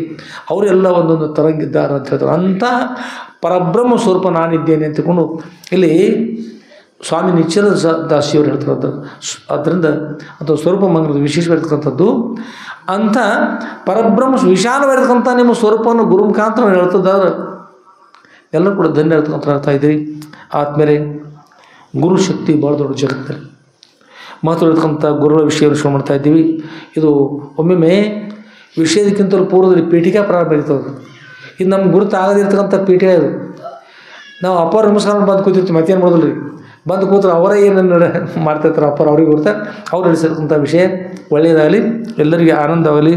ಅವರೆಲ್ಲ ಒಂದೊಂದು ತರಂಗಿದ್ದಾರೆ ಅಂತ ಹೇಳ್ತಾರೆ. ಅಂಥ ಪರಬ್ರಹ್ಮ ಸ್ವರೂಪ ನಾನಿದ್ದೇನೆ ಅಂತಕೊಂಡು ಇಲ್ಲಿ ಸ್ವಾಮಿ ನಿಶ್ಚಲ ದಾಸಿಯವರು ಹೇಳ್ತಾರೆ. ಅದರಿಂದ ಅಥವಾ ಸ್ವರೂಪ ಮಂಗಲದ ವಿಶೇಷವಾಗಿರ್ತಕ್ಕಂಥದ್ದು. ಅಂಥ ಪರಬ್ರಹ್ಮ ವಿಶಾಲವಾಗಿರ್ತಕ್ಕಂಥ ನಿಮ್ಮ ಸ್ವರೂಪವನ್ನು ಗುರು ಮುಖಾಂತರ ಹೇಳ್ತದಾದ್ರೆ ಎಲ್ಲರೂ ಕೂಡ ಧನ್ಯ ಇರ್ತಕ್ಕಂಥ ಹೇಳ್ತಾ ಇದ್ದೀರಿ. ಆದಮೇಲೆ ಗುರು ಶಕ್ತಿ ಭಾಳ ದೊಡ್ಡ ಜಗತ್ತಲ್ಲಿ ಮಹತ್ವ ಇರ್ತಕ್ಕಂಥ ಗುರುಗಳ ವಿಷಯವನ್ನು ಶುರು ಮಾಡ್ತಾ ಇದ್ದೀವಿ. ಇದು ಒಮ್ಮೊಮ್ಮೆ ವಿಷಯದಕ್ಕಿಂತಲೂ ಪೂರ್ವದಲ್ಲಿ ಪೀಠಿಕಾ ಪ್ರಾರಂಭ ಇರ್ತದೆ. ಇದು ನಮ್ಗೆ ಗುರುತಾಗದಿರ್ತಕ್ಕಂಥ ಪೀಠಿಕೆ ಅದು. ನಾವು ಅಪಾರ ನಮಸ್ಕಾರ ಬಂದು ಕೂತಿರ್ತೀವಿ, ಮತ್ತೇನು ಮಾಡೋದಿಲ್ಲ ರೀ. ಬಂದು ಕೂತ್ರೆ ಅವರೇ ಏನನ್ನು ಮಾಡ್ತಾಯಿರ್ತಾರೆ, ಅಪ್ಪಾರ ಅವ್ರಿಗೆ ಗೊತ್ತಾ. ಅವ್ರು ನಡೆಸಿರ್ತಕ್ಕಂಥ ವಿಷಯ ಒಳ್ಳೆಯದಾಗಲಿ, ಎಲ್ಲರಿಗೆ ಆನಂದವಾಗಲಿ.